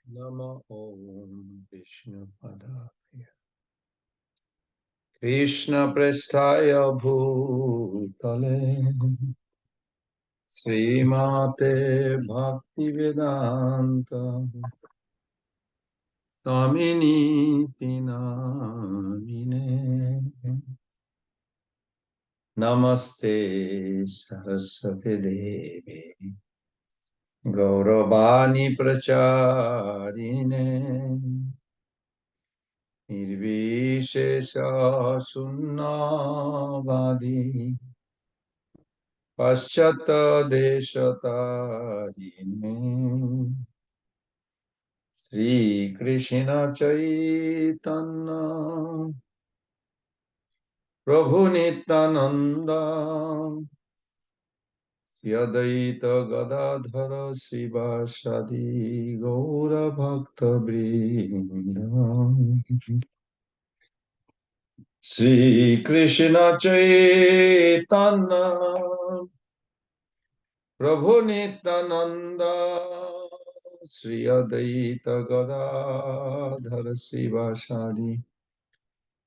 Nama Om Vishnu Padaya Krishna Prestaya Bhutale Srimate Bhaktivedanta Tamini Tinamine Namaste Saraswati Devi Gauravani Pracharine Nirvishesha Sunnavadi Paschata Deshatarine Sri Krishna Chaitanya Prabhu Nityananda Yadaita Gadadhara Sivasadi Gaura Bhakta Vrinda Sri Krishna Chaitanya Prabhu Nityananda Sri Adaita Gadadhara Sivasadi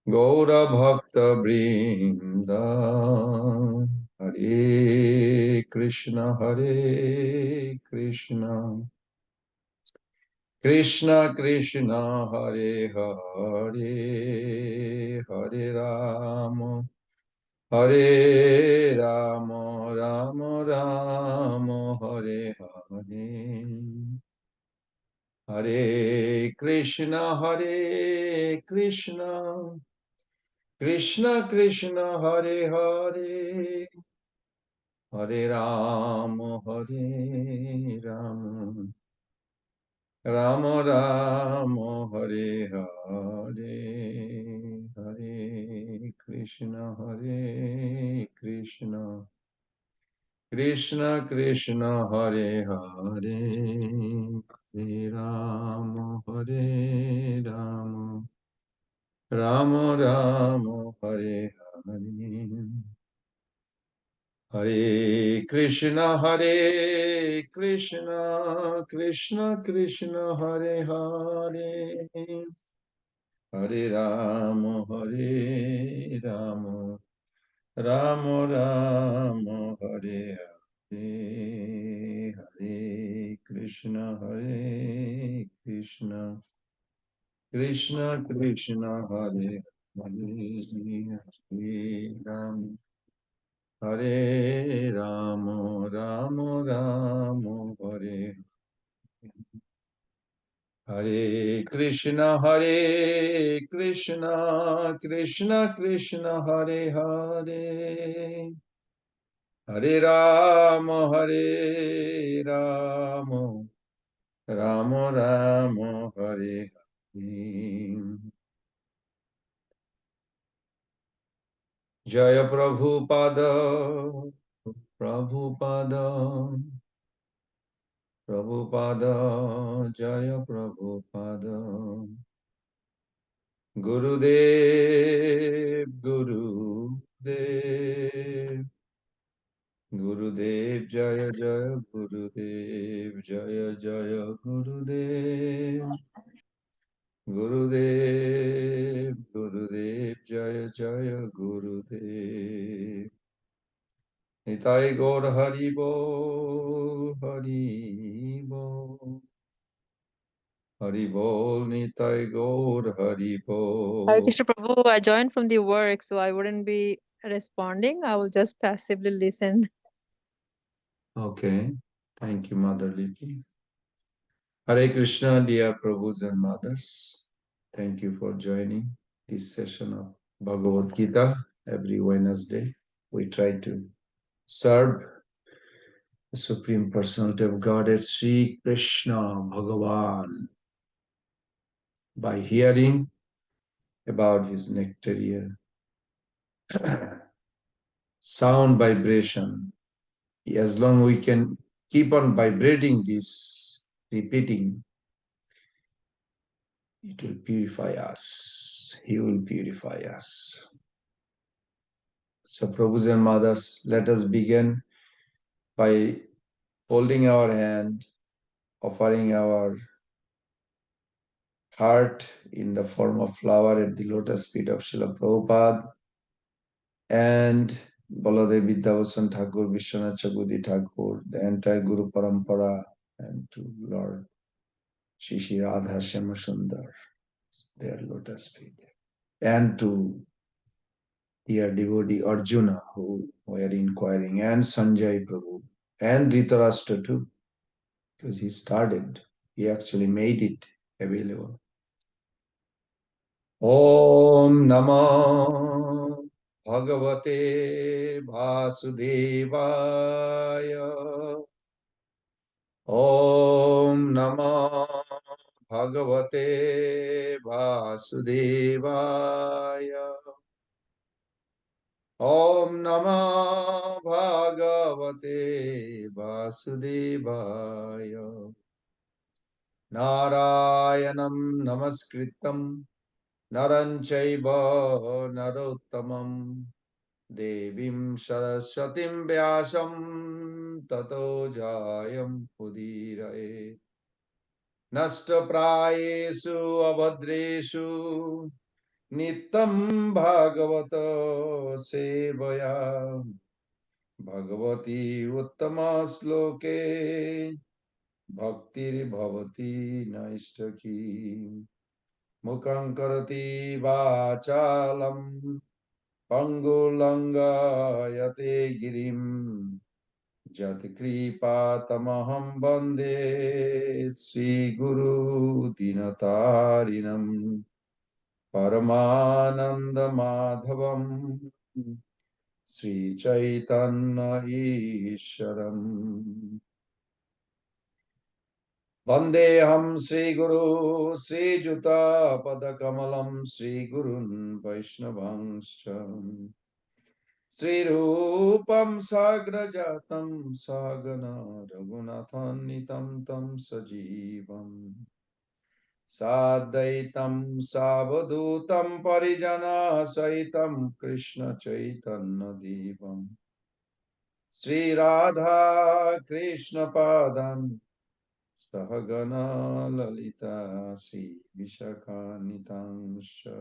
Gaura Bhakta Vrinda Hare Krishna Krishna Krishna Hare Hare Hare Rama Hare Rama Rama Rama Hare Hare Hare Krishna Krishna Krishna Hare Hare Hare Rama Hare Rama Rama Rama Hare Hare Hare Krishna Krishna Krishna Hare Hare Hare Rama Rama Rama Hare Hare Hare Krishna Krishna Krishna Hare Hare Hare Rama Rama Rama Hare Hare Hare Krishna Krishna Krishna Hare Hare Hare Ram Hare Rama Rama Rama Hare Hare Krishna Krishna Krishna Hare Hare Hare Rama Rama Rama Hare Hare Jaya Prabhupada Prabhupada Prabhupada Jaya Prabhupada Gurudev Gurudev Gurudev Jaya Jaya Gurudev Jaya Jaya Gurudev Gurudev Jaya Jaya Gurudev Nitai Gaur Haribo Haribo Haribol Nitai Gaur Hare Haribol. Krishna Prabhu, I joined from the work, so I wouldn't be responding. I will just passively listen. Okay. Thank you, Mother Lipi. Hare Krishna, dear Prabhus and Mothers. Thank you for joining this session of Bhagavad Gita every Wednesday. We try to serve the Supreme Personality of Godhead, Sri Krishna Bhagavan, by hearing about his nectarian sound vibration. As long we can keep on vibrating this, repeating, it will purify us. He will purify us. So, Prabhus and Mothers, let us begin by folding our hand, offering our heart in the form of flower at the lotus feet of Srila Prabhupada and Baladev Vidyabhasan Thakur, Vishwanath Chagudi Thakur, the entire Guru Parampara, and to Lord Shri Shri Radha Shyama Sundar, their lotus feet, and to dear devotee Arjuna who were inquiring, and Sanjay Prabhu, and Dhritarashtra too, because he started, he actually made it available. Om Namah Bhagavate Vasudevaya. Om Namah Bhagavate Vasudevaya. Om Namah Bhagavate Vasudevaya. Narayanam Namaskritam Naranchaiva Narottamam Devim Saraswatim Vyasam Tato Jayam Pudiraye Nasta Prayesu Abhadreshu Nitam Bhagavata Sevaya Bhagavati Uttama Sloke Bhaktir Bhavati Naistaki Mukhaṁ karati vācālam pangulangayate girim jatikripatamaham bande Sri Guru Dinatarinam Paramananda Madhavam Sri Chaitanya Isharam Vandeham Sri Guru Sri Juta Padakamalam Sri Gurun Vaishnavangscha Sri Rupam Sagrajatam Sagana Raghunathan Tam Sajivam Sadaitam Savadutam Parijana Saitam Krishna Chaitanya Devam Sri Radha Krishna Padam Sahagana Lalita Sri Vishakanitamsha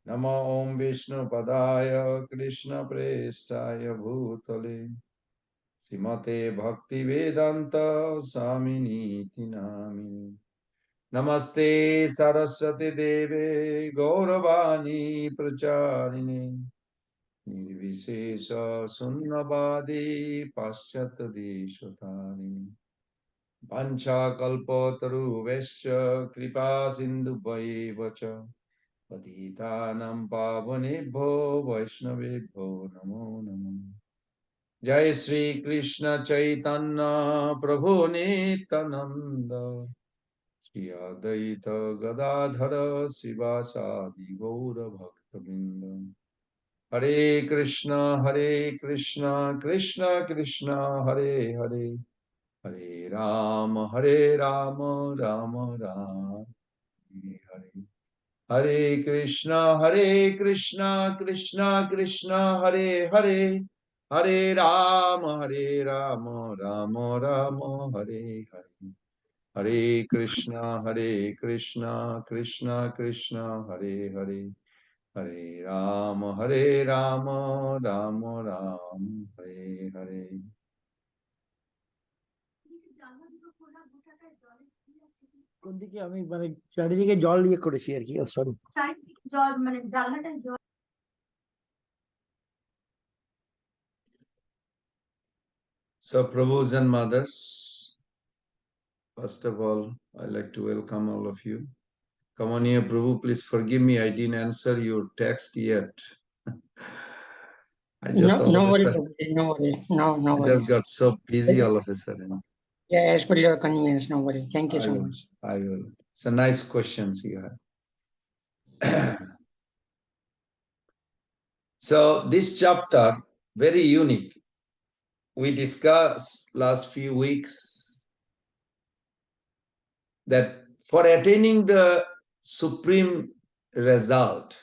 Nama Om Vishnu Padaya Krishna Prestaya Bhutale Srimate Bhakti Vedanta Samini Tinami Namaste Saraswati Deve Gauravani Pracharini Nirvishesha Sunnavadi Paschat Deshotarini Pancha kalpataru vesya kripa sindhu vacha patitanam pavanebho vaishnavebho namo namo. Jai Sri Krishna Chaitanya Prabhu Nityananda Sri Advaita Gadadhara Sivasadi Gaura Bhaktavinda Hare Krishna Krishna Krishna Hare Hare Hare Rama, Rama Rama, Hare Hare Krishna, Krishna Hare Hare, Hare Rama, Rama Rama, Hare Hare. Hare Krishna, Krishna Krishna, Hare Hare, Hare Rama, Rama Rama, Hare Hare. কোন দিকে আমি মানে চারিদিকে জল ইয়ে করেছি আর কি sorry জল মানে জানলাটা জল So, Prabhus and mothers, first of all, I'd like to welcome all of you. Come on here, Prabhu, please forgive me, I didn't answer your text yet. I just no worries, no worries, no I worries. just got so busy all of a sudden. Yeah, as per your convenience, no worries. Thank you so much. I will. It's a nice questions you have. So this chapter, very unique. We discussed last few weeks that for attaining the supreme result,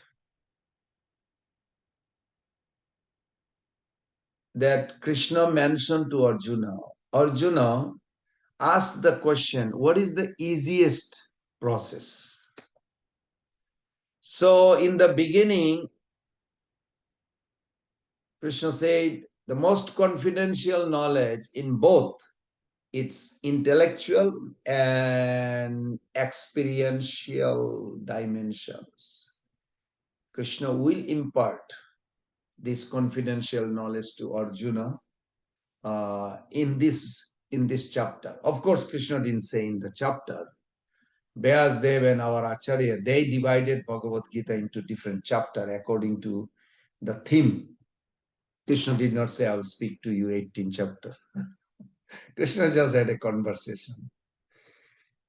that Krishna mentioned to Arjuna. Arjuna asked the question, what is the easiest process. So in the beginning, Krishna said the most confidential knowledge in both its intellectual and experiential dimensions. Krishna will impart this confidential knowledge to Arjuna in this chapter. Of course, Krishna didn't say in the chapter. Vyasdev and our Acharya, they divided Bhagavad Gita into different chapters according to the theme. Krishna did not say, I will speak to you 18 chapter. Krishna just had a conversation.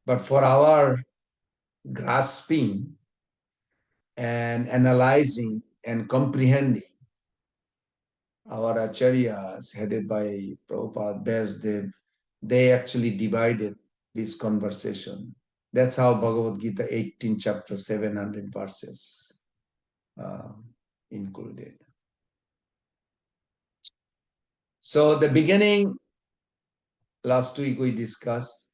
But for our grasping and analyzing and comprehending, our acharyas, headed by Prabhupada, Vyasdev, they actually divided this conversation. That's how Bhagavad Gita 18 chapter 700 verses included. So the beginning, last week we discussed,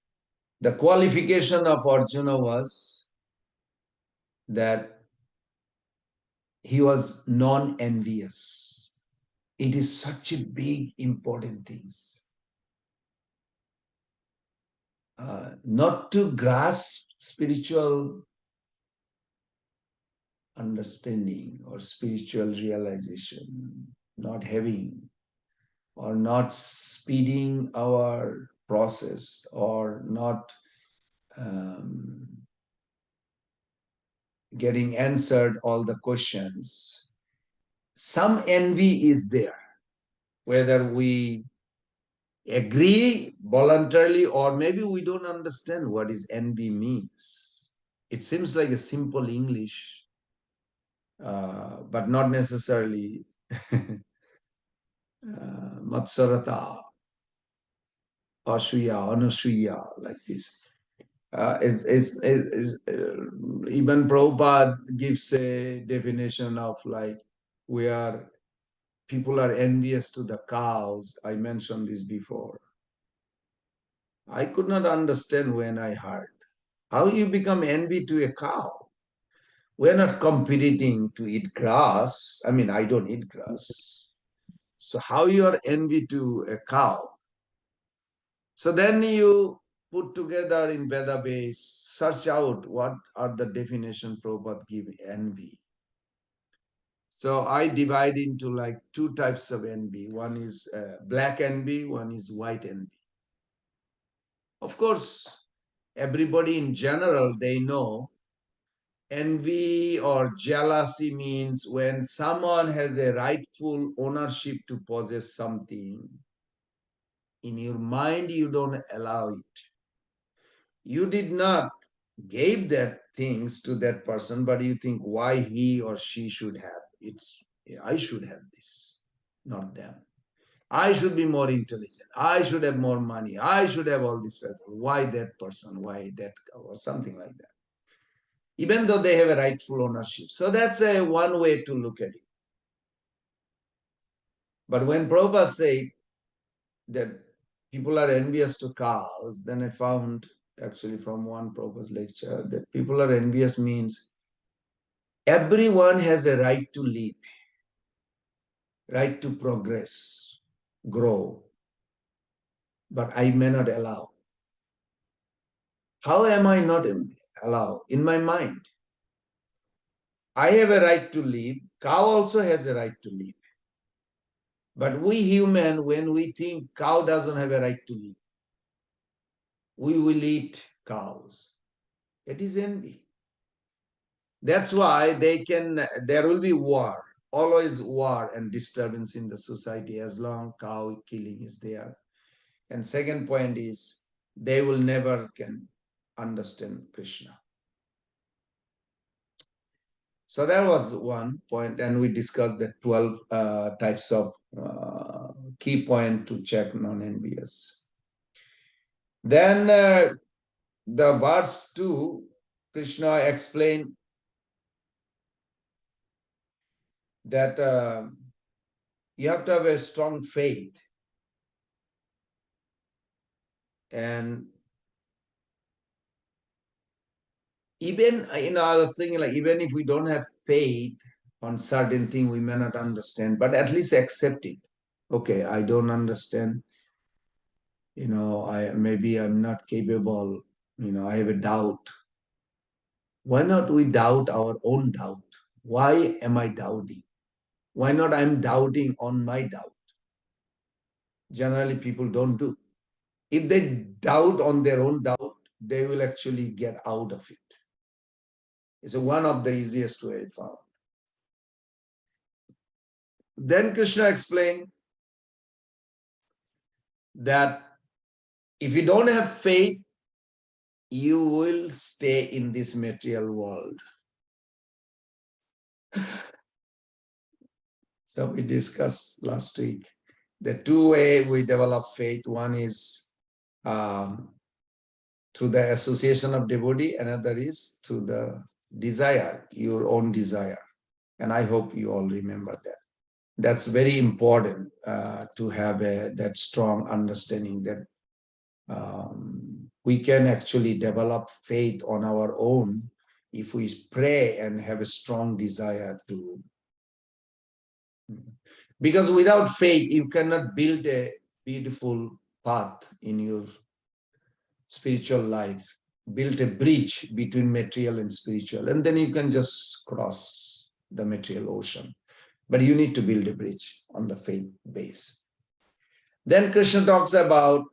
the qualification of Arjuna was that he was non-envious. It is such a big, important thing. Not to grasp spiritual understanding or spiritual realization, not having or not speeding our process or not getting answered all the questions. Some envy is there, whether we agree voluntarily or maybe we don't understand what is envy means. It seems like a simple English, but not necessarily matsarata, asuya, anasuya, like this. Even Prabhupada gives a definition of like people are envious to the cows. I mentioned this before. I could not understand when I heard. How you become envy to a cow? We're not competing to eat grass. I mean, I don't eat grass. So how you are envy to a cow? So then you put together in Veda base, search out what are the definition Prabhupada give envy. So I divide into like two types of envy. One is black envy, one is white envy. Of course, everybody in general, they know envy or jealousy means when someone has a rightful ownership to possess something, in your mind you don't allow it. You did not give that things to that person, but you think why he or she should have. I should have this, not them. I should be more intelligent. I should have more money. I should have all this. Why that person? Why that? Or something like that. Even though they have a rightful ownership. So that's one way to look at it. But when Prabhupada said that people are envious to cows, then I found actually from one Prabhupada's lecture that people are envious means everyone has a right to live, right to progress, grow, but I may not allow. How am I not allow? In my mind. I have a right to live. Cow also has a right to live. But we human, when we think cow doesn't have a right to live, we will eat cows. It is envy. That's why there will be war, always war and disturbance in the society as long cow killing is there. And second point is, they will never can understand Krishna. So that was one point, and we discussed the 12 types of key point to check non-envious. Then the verse 2, Krishna explained that you have to have a strong faith. And even, I was thinking like, even if we don't have faith on certain thing, we may not understand, but at least accept it. Okay, I don't understand. Maybe I'm not capable. I have a doubt. Why not we doubt our own doubt? Why am I doubting? Why not I'm doubting on my doubt? Generally, people don't do. If they doubt on their own doubt, they will actually get out of it. It's one of the easiest way found. Then Krishna explained that if you don't have faith, you will stay in this material world. So we discussed last week the two ways we develop faith. One is through the association of devotee, another is through the desire, your own desire. And I hope you all remember that. That's very important to have that strong understanding that we can actually develop faith on our own if we pray and have a strong desire to. Because without faith, you cannot build a beautiful path in your spiritual life, build a bridge between material and spiritual, and then you can just cross the material ocean. But you need to build a bridge on the faith base. Then Krishna talks about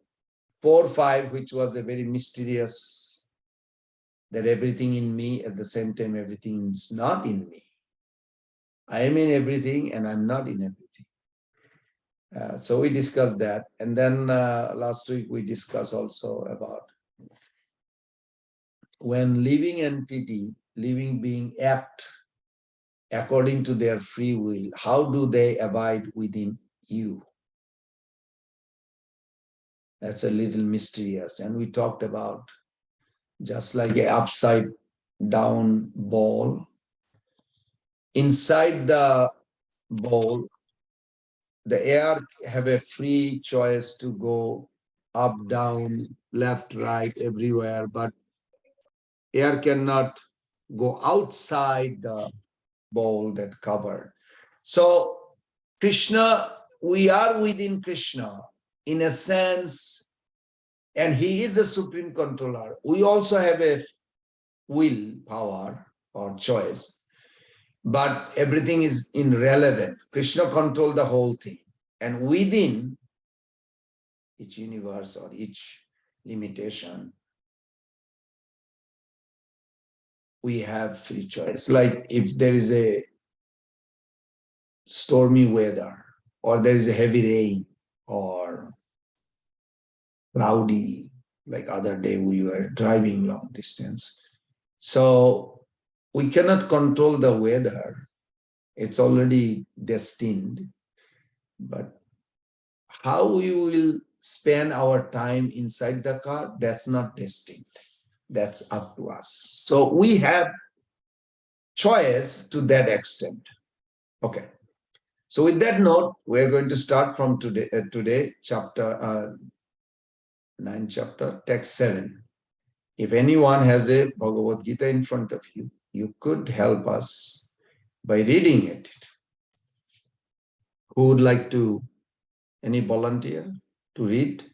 4-5, which was a very mysterious, that everything in me, at the same time, everything is not in me. I am in everything and I'm not in everything. So we discussed that. And then last week we discussed also about when living entity, living being act according to their free will, how do they abide within you? That's a little mysterious. And we talked about just like an upside down ball. Inside the ball, the air have a free choice to go up, down, left, right, everywhere, but air cannot go outside the ball that covered. So Krishna, we are within Krishna in a sense, and he is the supreme controller. We also have a will, power, or choice, but everything is irrelevant. Krishna controls the whole thing. And within each universe or each limitation, we have free choice. Like if there is a stormy weather, or there is a heavy rain, or cloudy, like other day we were driving long distance. So we cannot control the weather. It's already destined. But how we will spend our time inside the car, that's not destined. That's up to us. So we have choice to that extent. Okay. So with that note, we're going to start from today chapter 9 chapter, text 7. If anyone has a Bhagavad Gita in front of you, you could help us by reading it. Who would like to, any volunteer to read?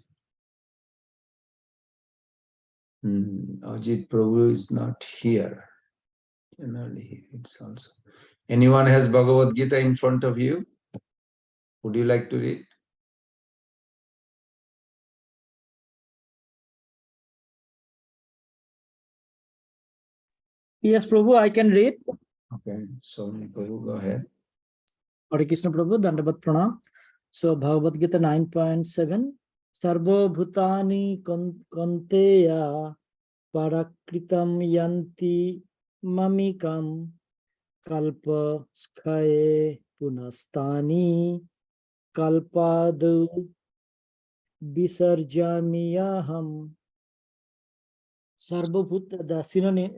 Ajit Prabhu is not here. Generally, he reads also. Anyone has Bhagavad Gita in front of you? Would you like to read? Yes, Prabhu, I can read. Okay, so Prabhu, go ahead. Hare Krishna Prabhu, Dandavat Pranam. So Bhagavad Gita 9.7. Sarvo Bhutani Konteya Parakritam Yanti Mamikam Kalpa Skhaye Punastani Kalpadu Visarjamiyaham. Sarvabhuta, the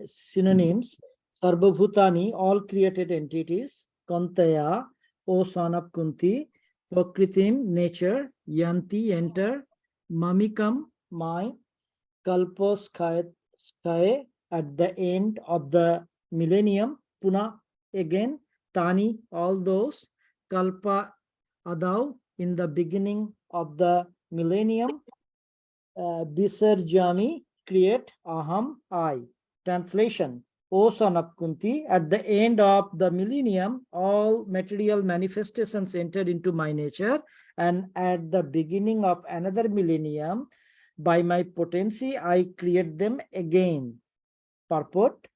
synonyms, Sarvabhutani, all created entities, Kantaya, O son of Kunti, Prakritim, nature, Yanti, enter, Mamikam, my, Kalpos, sky, at the end of the millennium, Puna again, Tani, all those, Kalpa Adau, in the beginning of the millennium, Visarjami, create, Aham, I. Translation: O son of Kunti, at the end of the millennium, all material manifestations entered into my nature, and at the beginning of another millennium, by my potency, I create them again. Purport: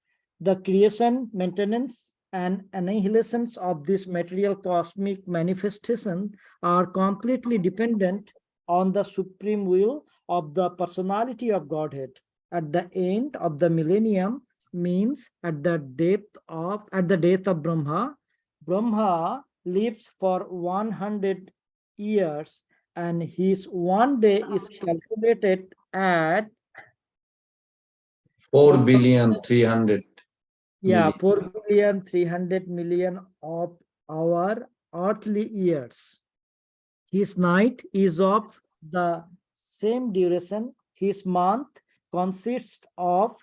the creation, maintenance, and annihilations of this material cosmic manifestation are completely dependent on the supreme will of the personality of Godhead. At the end of the millennium means at the death of Brahma. Brahma lives for 100 years, and his one day is calculated at 4,300,000,000. 4,300,000,000 of our earthly years. His night is of the same duration. His month consists of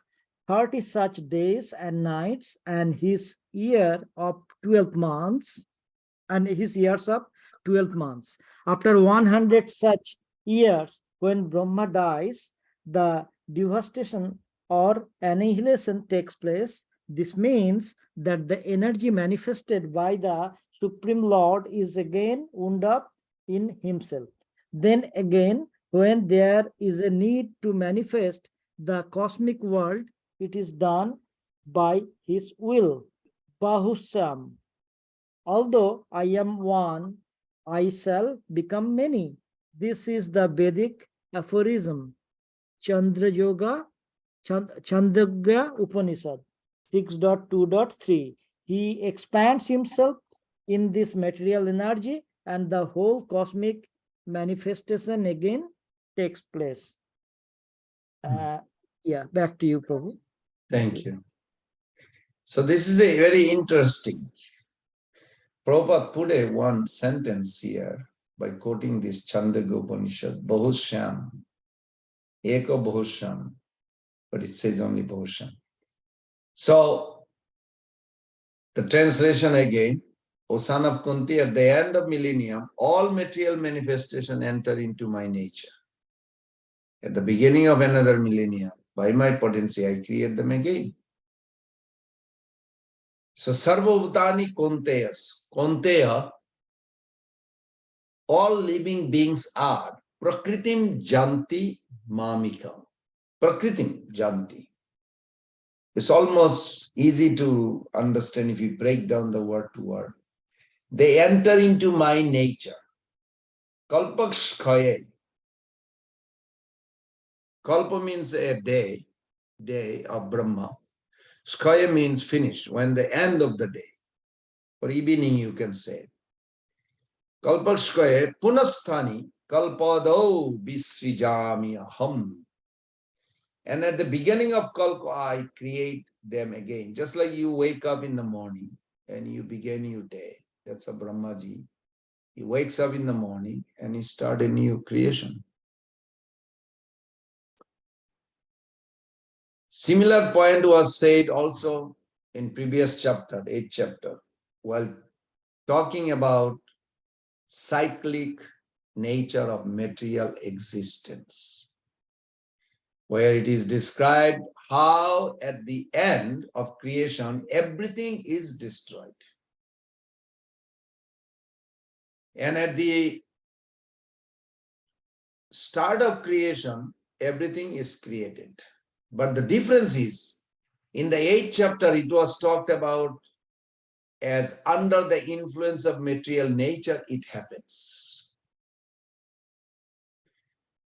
30 such days and nights, and his year of 12 months, and his years of 12 months. After 100 such years, when Brahma dies, the devastation or annihilation takes place. This means that the energy manifested by the Supreme Lord is again wound up in himself. Then again, when there is a need to manifest the cosmic world, it is done by his will. Bahusam. Although I am one, I shall become many. This is the Vedic aphorism. Chandra Yoga, Chandogya Upanishad 6.2.3. He expands himself in this material energy, and the whole cosmic manifestation again takes place. Yeah, back to you, Prabhu. Thank you. So this is a very interesting. Prabhupada put a one sentence here by quoting this Chandogya Upanishad, Bahusham, Eko Bahusham, but it says only Bahusham. So the translation again, O son of Kunti, at the end of millennium, all material manifestation enter into my nature. At the beginning of another millennium, by my potency, I create them again. So Sarvabhutani Konteyas, Konteya, all living beings are Prakritim Janti Mamikam. Prakritim Janti. It's almost easy to understand if you break down the word to word. They enter into my nature. Kalpakshkhaye. Kalpa means a day of Brahma. Skaya means finish, when the end of the day, or evening you can say. Kalpakshkhaye punasthani kalpado visrijami aham. And at the beginning of Kalpa, I create them again. Just like you wake up in the morning and you begin your day. That's a Brahmaji. He wakes up in the morning and he starts a new creation. Similar point was said also in previous chapter, 8th chapter, while talking about cyclic nature of material existence, where it is described how at the end of creation, everything is destroyed. And at the start of creation, everything is created. But the difference is, in the 8th chapter, it was talked about as under the influence of material nature, it happens.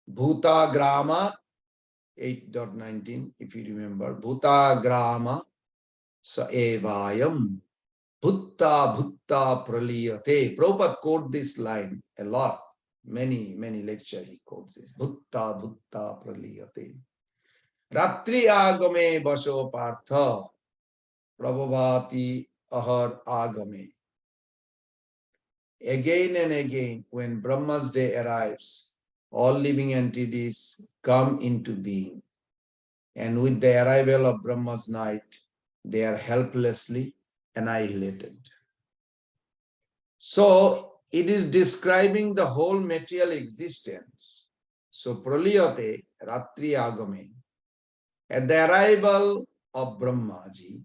Bhuta Grama, 8.19, if you remember, Bhuta Grama Sa Evayam, Bhutta Bhutta Praliyate. Prabhupada quotes this line a lot. Many lectures he quotes this. Bhutta Bhutta Praliyate. Ratri Agame Basho Partha Prabhavati Ahar Agame. Again and again, when Brahma's day arrives, all living entities come into being. And with the arrival of Brahma's night, they are helplessly annihilated. So it is describing the whole material existence. So praliyate ratri agame. At the arrival of Brahmaji,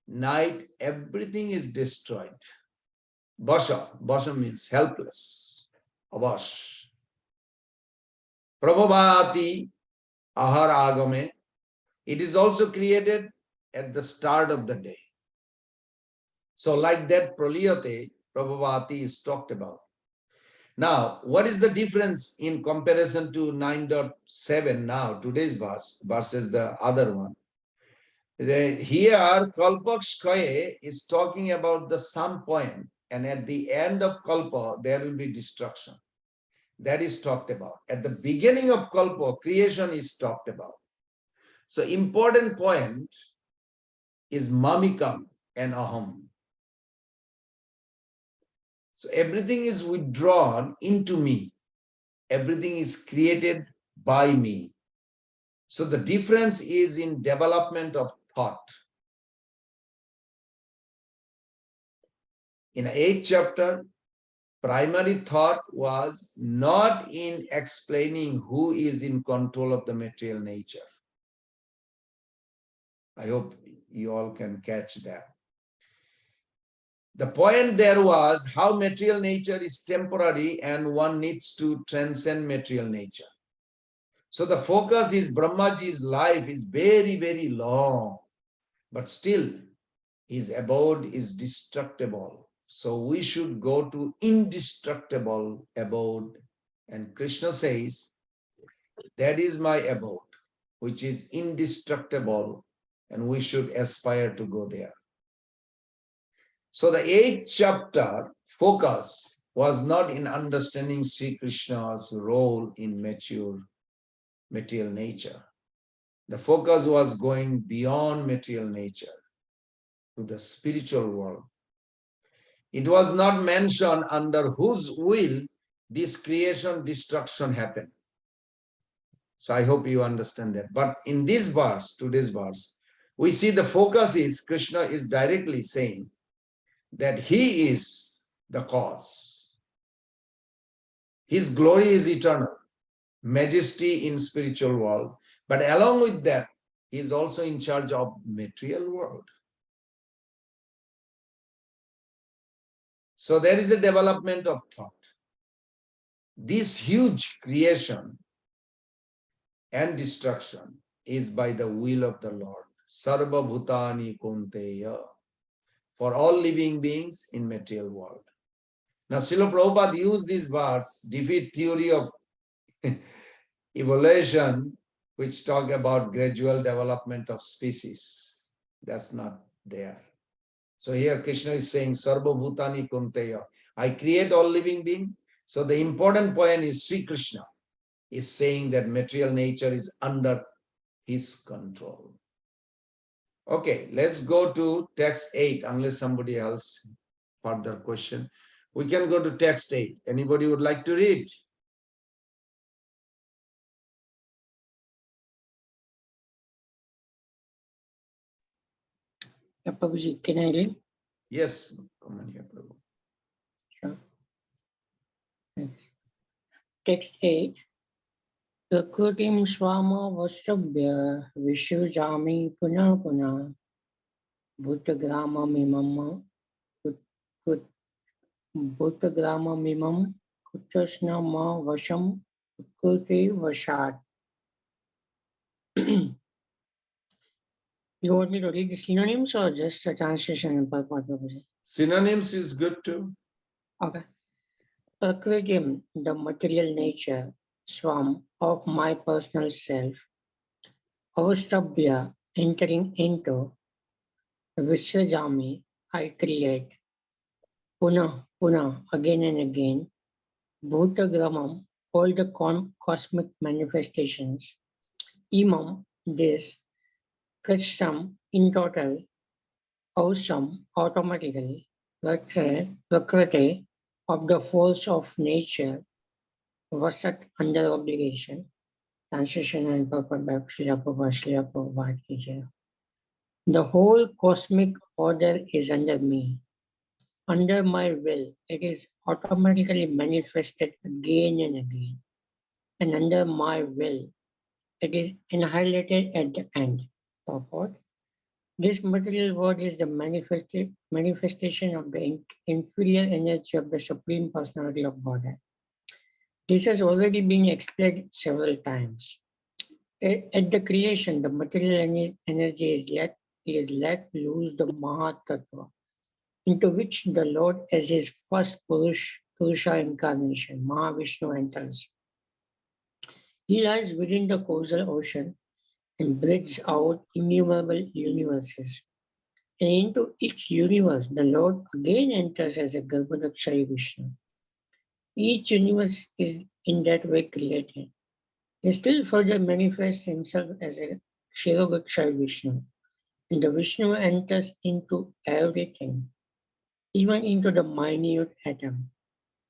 night, everything is destroyed. Basha means helpless. Avash. Prabhavati ahar agame. It is also created at the start of the day. So like that praliyate, Prabhavati is talked about. Now, what is the difference in comparison to 9.7 now, today's verse versus the other one? Here, Kalpakshkaya is talking about the sum point, and at the end of Kalpa, there will be destruction. That is talked about. At the beginning of Kalpa, creation is talked about. So, important point is Mamikam and Aham. So, everything is withdrawn into me. Everything is created by me. So the difference is in development of thought. In 8th chapter, primary thought was not in explaining who is in control of the material nature. I hope you all can catch that. The point there was how material nature is temporary and one needs to transcend material nature. So the focus is Brahmaji's life is very, very long, but still his abode is destructible. So we should go to indestructible abode. And Krishna says, that is my abode, which is indestructible, and we should aspire to go there. So the 8th chapter focus was not in understanding Sri Krishna's role in mature material nature. The focus was going beyond material nature to the spiritual world. It was not mentioned under whose will this creation destruction happened. So I hope you understand that. But in this verse, today's verse, we see the focus is Krishna is directly saying that he is the cause. His glory is eternal, majesty in spiritual world. But along with that, he is also in charge of material world. So there is a development of thought. This huge creation and destruction is by the will of the Lord. Sarva Bhutani Kunteya, for all living beings in material world. Now, Srila Prabhupada used this verse, defeat theory of evolution, which talk about gradual development of species. That's not there. So here Krishna is saying, Sarva Bhutani Kunteya. I create all living beings. So the important point is Sri Krishna is saying that material nature is under his control. Okay, let's go to text 8, unless somebody else further question. We can go to text 8. Anybody would like to read? Prabhuji, can I read? Yes, come on here, Prabhu. Sure. Thanks. Text 8. Prakritim swama vastabhya vishujami puna puna bhutagrama mimam bhutagrama mimam kutasna ma vasham kurte vashat. You want me to read the synonyms or just a translation in purport? Synonyms is good too. Okay. Prakritim, the material nature, swam of my personal self, avastabhya, entering into, visrajami, I create, puna, again and again, bhutagramam, all the cosmic manifestations, imam, this, krisham, in total, awesome, automatically, prakriti, of the force of nature, vasat, under obligation, Translation and purport by Srila Prabhupada Ki Jai. The whole cosmic order is under me. Under my will, it is automatically manifested again and again. And under my will, it is annihilated at the end. Purport. This material world is the manifestation of the inferior energy of the Supreme Personality of Godhead. This has already been explained several times. At the creation, the material energy is let loose the Mahatattva, into which the Lord, as his first Purusha incarnation, Mahavishnu, enters. He lies within the causal ocean and breathes out innumerable universes. And into each universe, the Lord again enters as a Garbhodakshaya Vishnu. Each universe is in that way created. He still further manifests himself as a Kshirogakshay Vishnu, and the Vishnu enters into everything, even into the minute atom.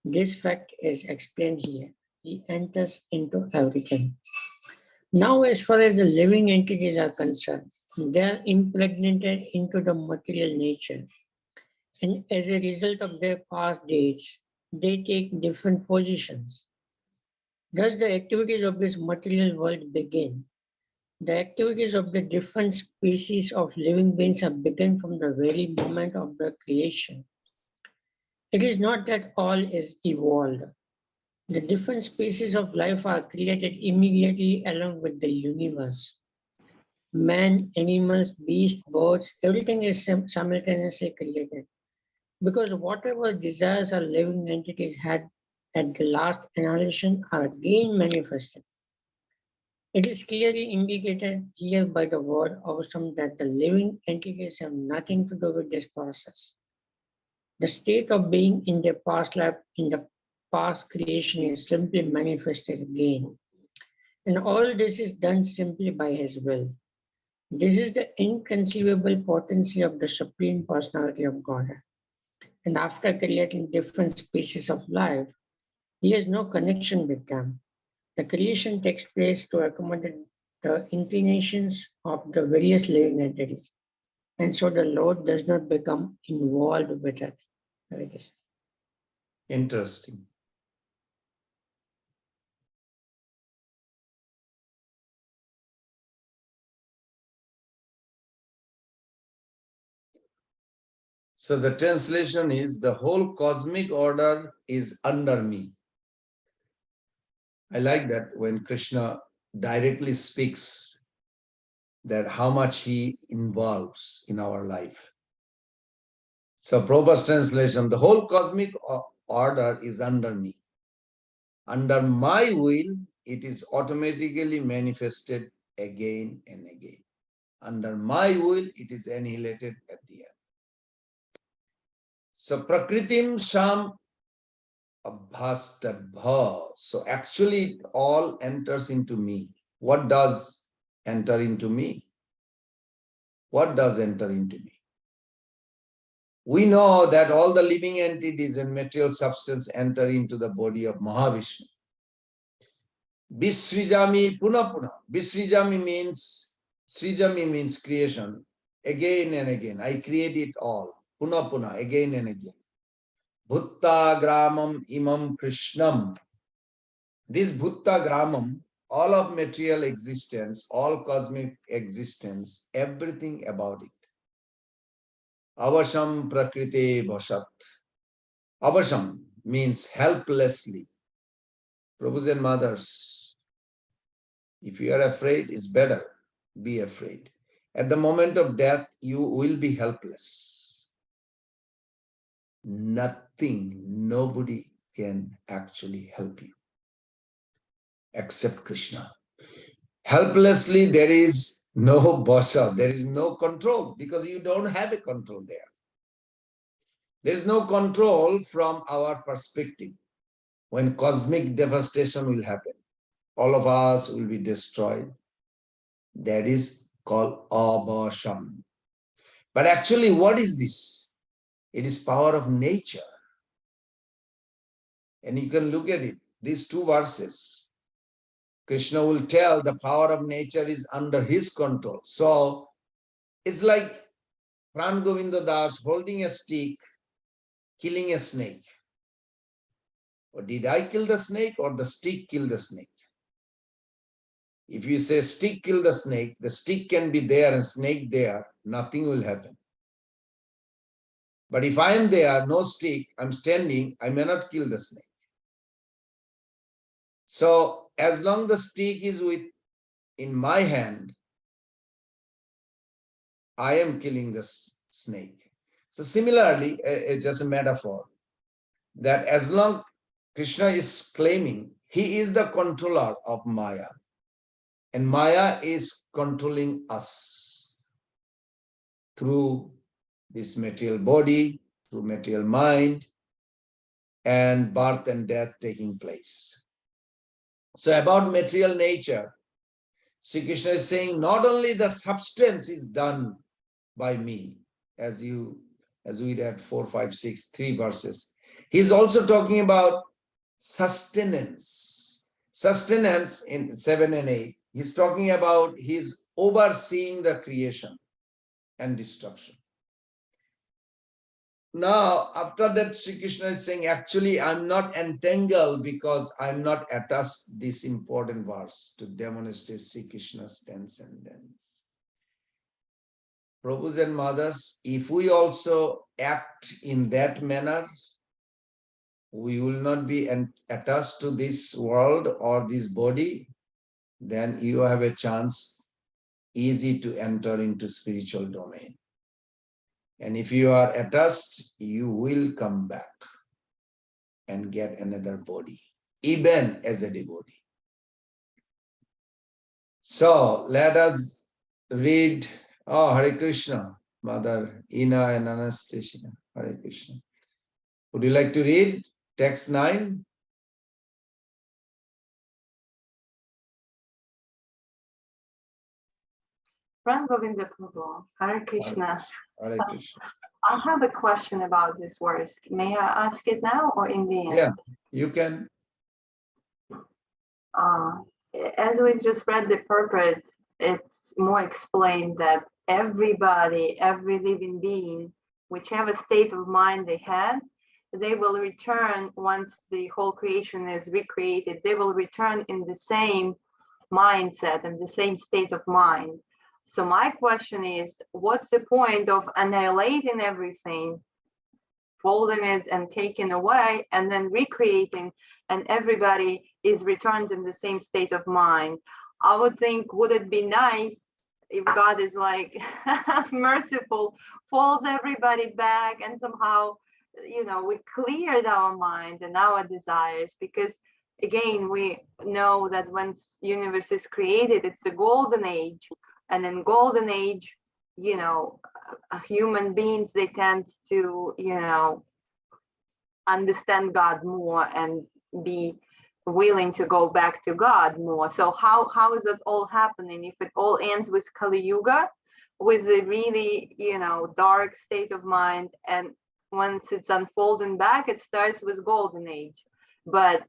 This fact is explained here. He enters into everything. Now, as far as the living entities are concerned, they are impregnated into the material nature, and as a result of their past deeds, they take different positions. Thus, the activities of this material world begin. The activities of the different species of living beings have begun from the very moment of the creation. It is not that all is evolved. The different species of life are created immediately along with the universe. Man, animals, beasts, birds, everything is simultaneously created. Because whatever desires our living entities had at the last annihilation are again manifested. It is clearly indicated here by the word awesome that the living entities have nothing to do with this process. The state of being in their past life, in the past creation, is simply manifested again. And all this is done simply by his will. This is the inconceivable potency of the Supreme Personality of Godhead. And after creating different species of life, he has no connection with them. The creation takes place to accommodate the inclinations of the various living entities. And so the Lord does not become involved with it. Interesting. So the translation is, the whole cosmic order is under me. I like that when Krishna directly speaks that how much he involves in our life. So Prabhupada's translation, the whole cosmic order is under me. Under my will, it is automatically manifested again and again. Under my will, it is annihilated at the end. So Prakritim Sham Abhastabha. So actually it all enters into me. What does enter into me? What does enter into me? We know that all the living entities and material substance enter into the body of Mahavishnu. Visrijami puna puna. Visrijami means creation. Again and again. I create it all. Puna puna, again and again. Bhutta gramam imam krishnam. This Bhutta gramam, all of material existence, all cosmic existence, everything about it. Avasham prakrite bhashat. Avasham means helplessly. Prabhus and mothers, if you are afraid, it's better. Be afraid. At the moment of death, you will be helpless. Nothing, nobody can actually help you except Krishna. Helplessly, there is no bhasha, there is no control because you don't have a control there. There is no control from our perspective. When cosmic devastation will happen, all of us will be destroyed. That is called abhasham. But actually, what is this? It is power of nature. And you can look at it, these two verses. Krishna will tell the power of nature is under his control. So it's like Pran Govinda Das holding a stick, killing a snake. Or did I kill the snake or the stick kill the snake? If you say stick kill the stick can be there and snake there, nothing will happen. But if I am there, no stick, I'm standing, I may not kill the snake. So as long the stick is in my hand, I am killing the snake. So similarly, just a metaphor, that as long Krishna is claiming he is the controller of Maya, and Maya is controlling us through this material body, through material mind, and birth and death taking place. So about material nature, Sri Krishna is saying not only the substance is done by me, as we read 4, 5, 6, 3 verses. He's also talking about sustenance. Sustenance in 7 and 8. He's talking about he's overseeing the creation and destruction. Now, after that, Sri Krishna is saying, actually, I'm not entangled because I'm not attached. This important verse to demonstrate Sri Krishna's transcendence. Prabhus and mothers, if we also act in that manner, we will not be attached to this world or this body, then you have a chance easy to enter into spiritual domain. And if you are attached, you will come back and get another body, even as a devotee. So let us read, Hare Krishna, Mother Ina and Anastasia, Hare Krishna. Would you like to read text 9? Pran Govinda Prabhu, Hare Krishna. Hare Krishna. I have a question about this verse. May I ask it now or in the end? Yeah, you can. As we just read the purport, it's more explained that everybody, every living being, whichever state of mind they had, they will return once the whole creation is recreated. They will return in the same mindset and the same state of mind. So my question is, what's the point of annihilating everything, folding it and taking away, and then recreating, and everybody is returned in the same state of mind? I would think, would it be nice if God is like merciful, folds everybody back, and somehow, we cleared our mind and our desires? Because again, we know that when universe is created, it's a golden age. And in golden age, human beings, they tend to, understand God more and be willing to go back to God more. So how is it all happening? If it all ends with Kali Yuga, with a really, dark state of mind, and once it's unfolding back, it starts with golden age. But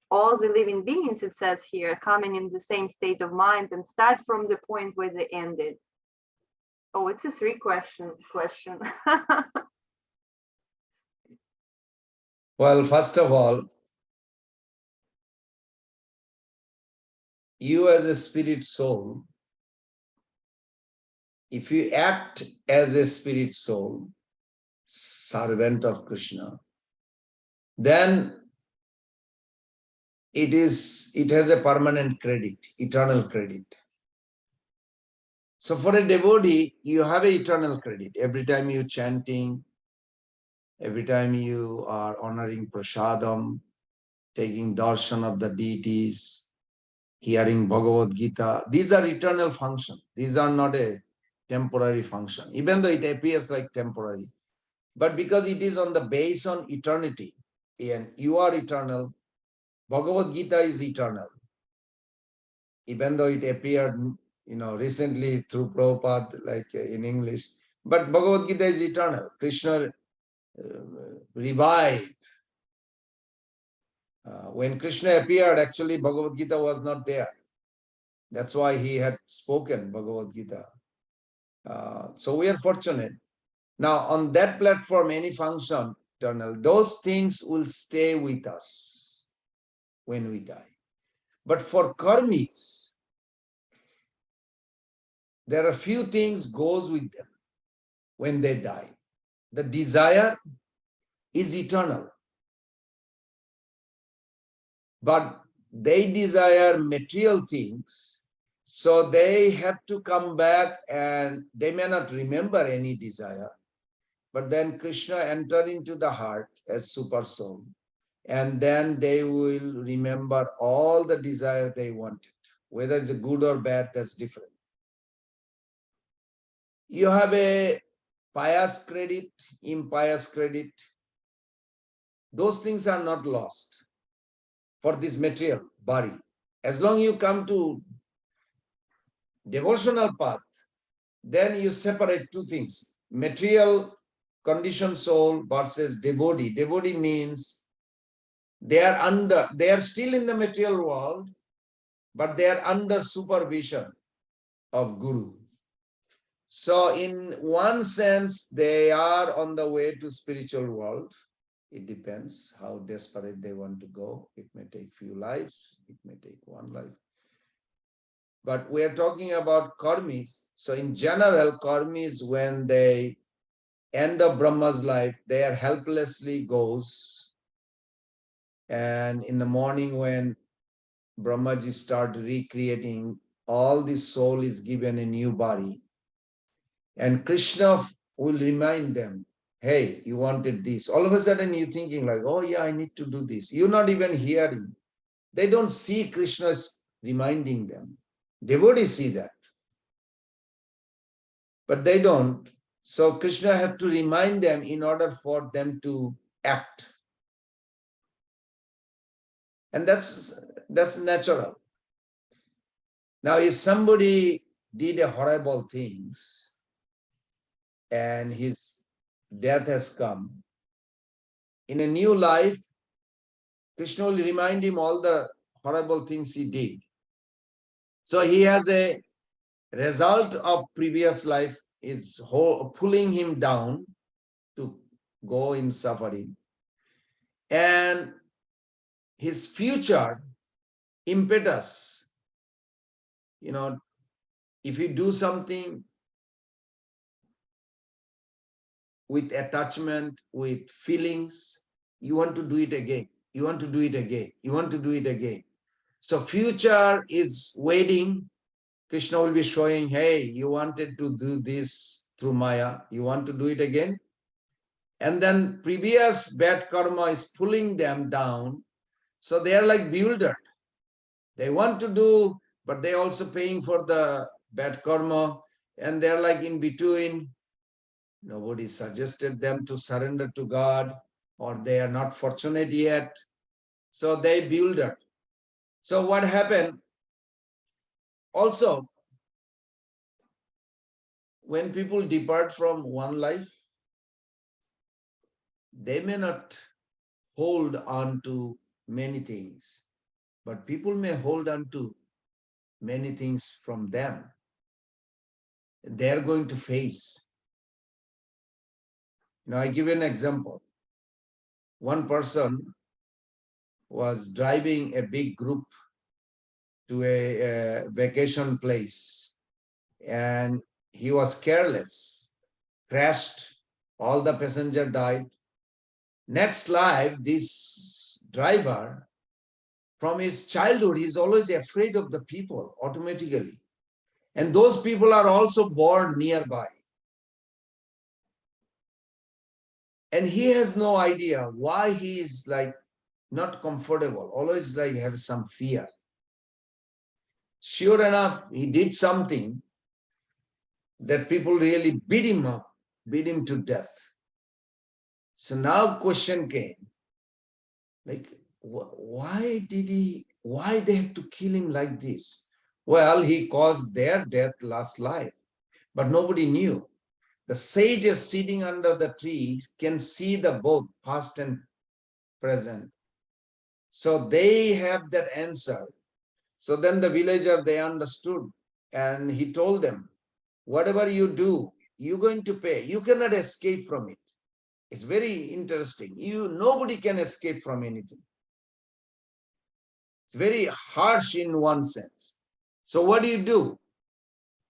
all the living beings, it says here, coming in the same state of mind and start from the point where they ended. Oh, it's a 3-question. Well, first of all, you as a spirit soul, if you act as a spirit soul, servant of Krishna, then it has a permanent credit, eternal credit. So for a devotee, you have an eternal credit. Every time you chanting, every time you are honoring prasadam, taking darshan of the deities, hearing Bhagavad Gita, these are eternal functions. These are not a temporary function, even though it appears like temporary. But because it is on the base on eternity, and you are eternal, Bhagavad Gita is eternal. Even though it appeared, recently through Prabhupada, like in English, but Bhagavad Gita is eternal. Krishna revived. When Krishna appeared, actually Bhagavad Gita was not there. That's why he had spoken Bhagavad Gita. So we are fortunate. Now, on that platform, any function, eternal, those things will stay with us when we die. But for karmis, there are few things goes with them when they die. The desire is eternal, but they desire material things, so they have to come back and they may not remember any desire, but then Krishna entered into the heart as super soul, and then they will remember all the desire they wanted. Whether it's good or bad, that's different. You have a pious credit, impious credit. Those things are not lost for this material body. As long as you come to devotional path, then you separate two things: material conditioned soul versus devotee. Devotee means they are still in the material world, but they are under supervision of Guru. So in one sense, they are on the way to spiritual world. It depends how desperate they want to go. It may take few lives, it may take one life. But we are talking about karmis. So in general, karmis, when they end of Brahma's life, they are helplessly goes. And in the morning when Brahmaji start recreating, all this soul is given a new body. And Krishna will remind them, hey, you wanted this. All of a sudden you're thinking like, oh yeah, I need to do this. You're not even hearing. They don't see Krishna's reminding them. Devotees see that, but they don't. So Krishna has to remind them in order for them to act. And that's natural. Now, if somebody did a horrible things and his death has come, in a new life, Krishna will remind him all the horrible things he did. So he has a result of previous life is pulling him down to go in suffering. And his future impetus, if you do something with attachment, with feelings, you want to do it again. You want to do it again. You want to do it again. So future is waiting. Krishna will be showing, hey, you wanted to do this through Maya. You want to do it again? And then previous bad karma is pulling them down. So they are like bewildered. They want to do, but they're also paying for the bad karma. And they're like in between. Nobody suggested them to surrender to God, or they are not fortunate yet. So they bewildered. So what happened? Also, when people depart from one life, they may not hold on to many things, but people may hold on to many things from them. They are going to face. Now, I give you an example. One person was driving a big group to a vacation place, and he was careless, crashed, all the passenger died. Next life, this driver, from his childhood, he's always afraid of the people automatically. And those people are also born nearby. And he has no idea why he is like not comfortable, always like have some fear. Sure enough, he did something that people really beat him up, beat him to death. So now question came, like, why they have to kill him like this? Well, he caused their death last life, but nobody knew. The sages sitting under the tree can see the both past and present. So they have that answer. So then the villager, they understood, and he told them, whatever you do, you're going to pay. You cannot escape from it. It's very interesting. Nobody can escape from anything. It's very harsh in one sense. So what do you do?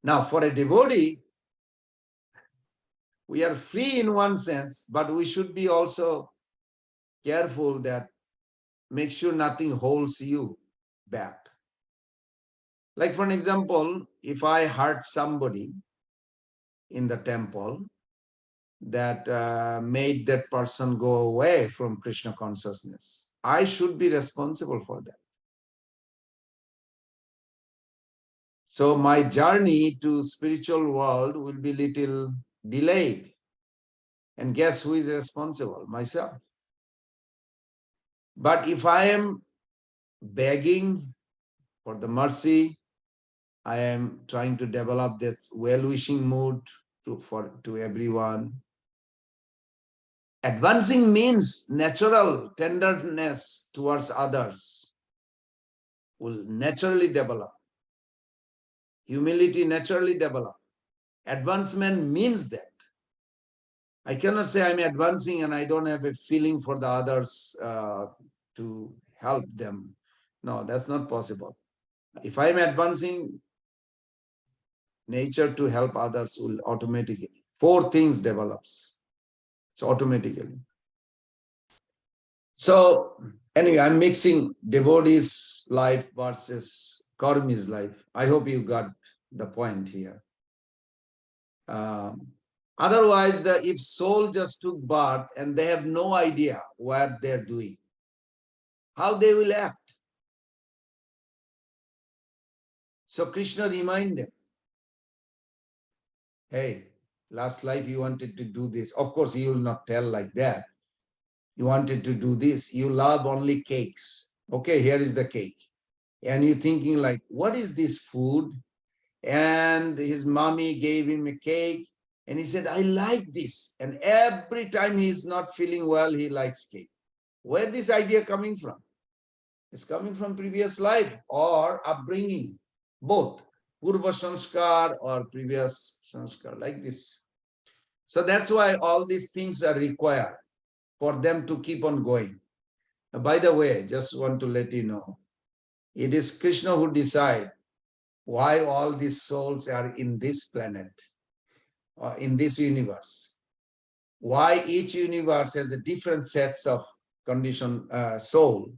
Now, for a devotee, we are free in one sense, but we should be also careful that make sure nothing holds you back. Like, for an example, if I hurt somebody in the temple, that made that person go away from Krishna consciousness, I should be responsible for that. So my journey to spiritual world will be little delayed. And guess who is responsible? Myself. But if I am begging for the mercy, I am trying to develop that well-wishing mood to everyone. Advancing means natural tenderness towards others will naturally develop. Humility naturally develop. Advancement means that. I cannot say I'm advancing and I don't have a feeling for the others to help them. No, that's not possible. If I'm advancing, nature to help others will automatically. 4 things develops. It's automatically. So anyway, I'm mixing devotee's life versus karmi's life. I hope you got the point here. Otherwise, if soul just took birth and they have no idea what they're doing, how they will act. So Krishna remind them, hey, last life you wanted to do this. Of course, he will not tell like that. You wanted to do this. You love only cakes. Okay, here is the cake. And you're thinking like, what is this food? And his mommy gave him a cake. And he said, I like this. And every time he's not feeling well, he likes cake. Where this idea coming from? It's coming from previous life or upbringing, both Purva Sanskar or previous Sanskar, like this. So that's why all these things are required for them to keep on going. By the way, just want to let you know, it is Krishna who decides why all these souls are in this planet, or in this universe. Why each universe has a different sets of condition soul.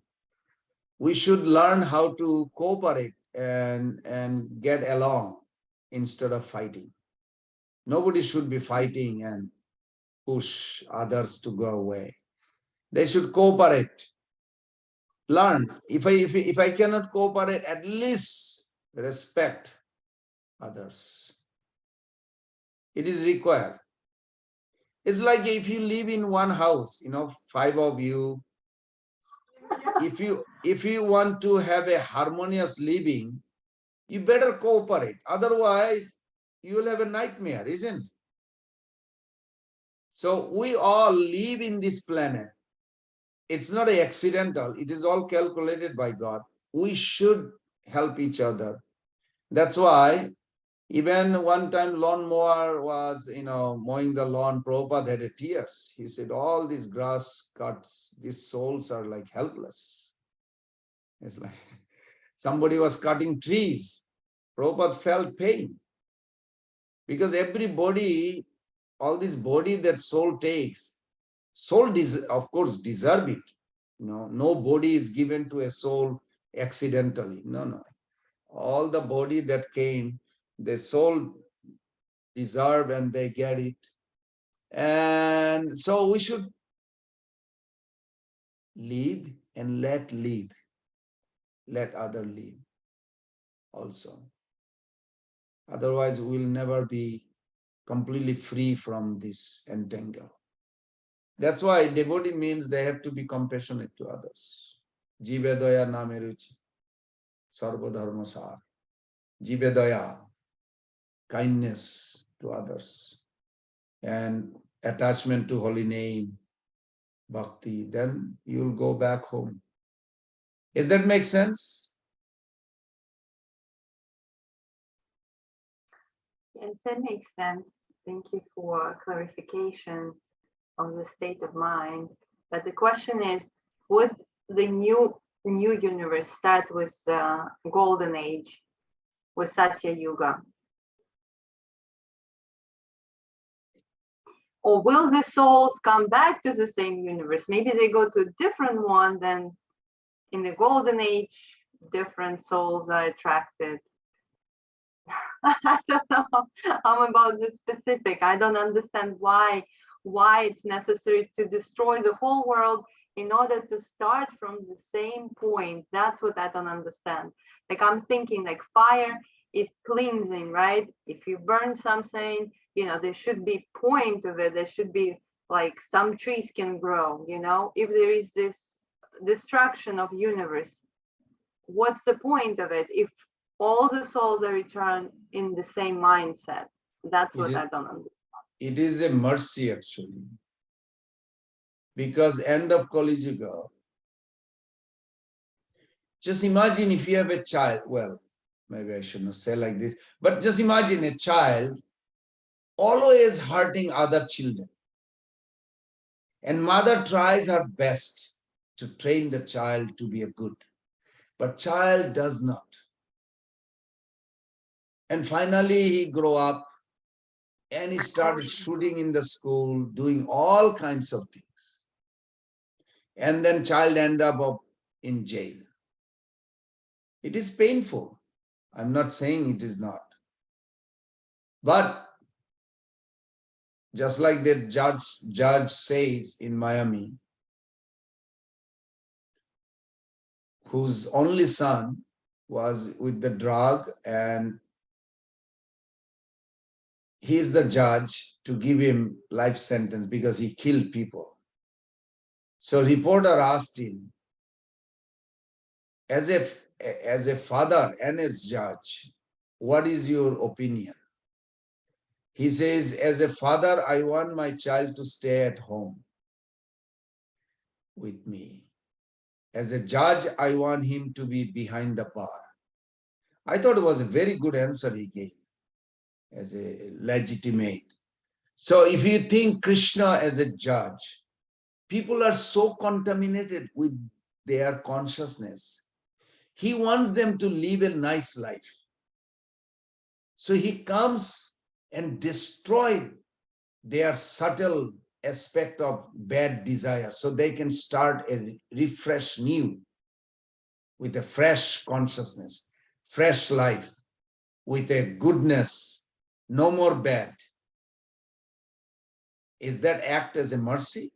We should learn how to cooperate and get along instead of fighting. Nobody should be fighting and push others to go away. They should cooperate. Learn. If I cannot cooperate, at least respect others. It is required. It's like if you live in one house, 5 of you. If you want to have a harmonious living, you better cooperate. Otherwise, you will have a nightmare, isn't it? So we all live in this planet. It's not accidental. It is all calculated by God. We should help each other. That's why even one time lawnmower was, mowing the lawn, Prabhupada had tears. He said, all these grass cuts, these souls are like helpless. It's like somebody was cutting trees. Prabhupada felt pain. Because everybody, all this body that soul takes, soul of course deserve it. No body is given to a soul accidentally. No. All the body that came, the soul deserve and they get it. And so we should live and let live. Let other live also. Otherwise, we'll never be completely free from this entangle. That's why devotee means they have to be compassionate to others. Jive daya name ruchi, sarva dharma sar. Jive daya, kindness to others, and attachment to holy name, bhakti, then you'll go back home. Does that make sense? Yes, that makes sense. Thank you for clarification of the state of mind. But the question is, would the new universe start with golden age, with Satya Yuga? Or will the souls come back to the same universe? Maybe they go to a different one, then in the golden age, different souls are attracted. I don't know. I'm about the specific. I don't understand why it's necessary to destroy the whole world in order to start from the same point. That's what I don't understand. Like, I'm thinking like fire is cleansing, right? If you burn something, you know, there should be point of it. There should be like some trees can grow, you know, if there is this destruction of universe, what's the point of it if all the souls are returned in the same mindset? That's what I don't understand. It is a mercy actually, because end of Kali Yuga, just imagine if you have a child, well, maybe I should not say like this, but just imagine a child always hurting other children. And mother tries her best to train the child to be a good, but child does not. And finally he grow up and he started shooting in the school, doing all kinds of things. And then child end up in jail. It is painful. I'm not saying it is not. But just like the judge says in Miami, whose only son was with the drug, and he's the judge to give him life sentence because he killed people. So reporter asked him, as a father and as judge, what is your opinion? He says, as a father, I want my child to stay at home with me. As a judge, I want him to be behind the bar. I thought it was a very good answer he gave as a legitimate. So if you think Krishna as a judge, people are so contaminated with their consciousness. He wants them to live a nice life. So he comes and destroys their subtle aspect of bad desire so they can start a refresh new with a fresh consciousness, fresh life, with a goodness, no more bad. Is that act as a mercy?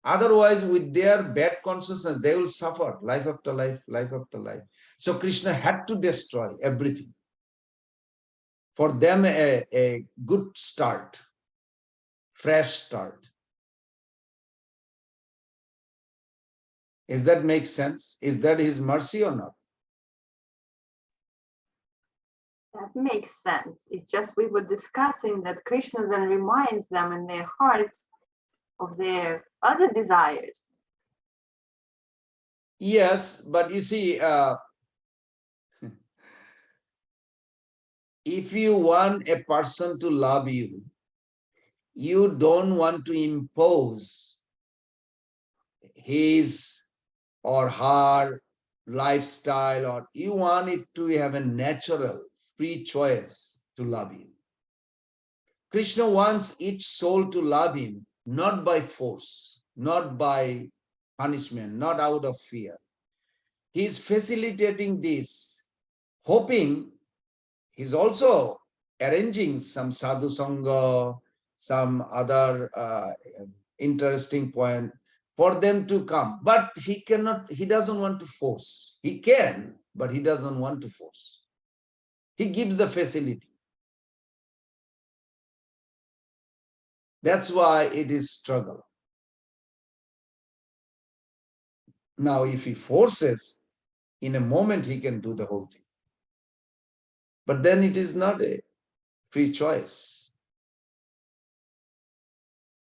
Otherwise, with their bad consciousness, they will suffer life after life, life after life. So Krishna had to destroy everything. For them, a good start, fresh start. Is that make sense? Is that his mercy or not? That makes sense. It's just we were discussing that Krishna then reminds them in their hearts of their other desires. Yes, but you see, if you want a person to love you, you don't want to impose his or her lifestyle, or you want it to have a natural, free choice to love you. Krishna wants each soul to love him, not by force, not by punishment, not out of fear. He is facilitating this, hoping he's also arranging some sadhu sangha, some other interesting point for them to come. But he cannot, he doesn't want to force. He can, but he doesn't want to force. He gives the facility. That's why it is struggle. Now, if he forces, in a moment he can do the whole thing. But then it is not a free choice.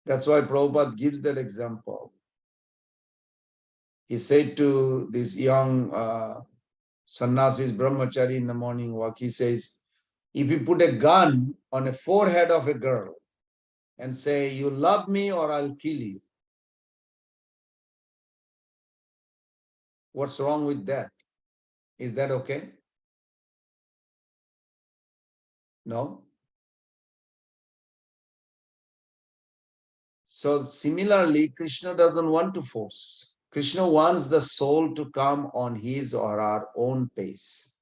That's why Prabhupada gives that example. He said to this young sannyasis, brahmachari in the morning walk, he says, If you put a gun on a forehead of a girl and say, you love me or I'll kill you, what's wrong with that? Is that okay? No? So similarly, Krishna doesn't want to force. Krishna wants the soul to come on his or her own pace.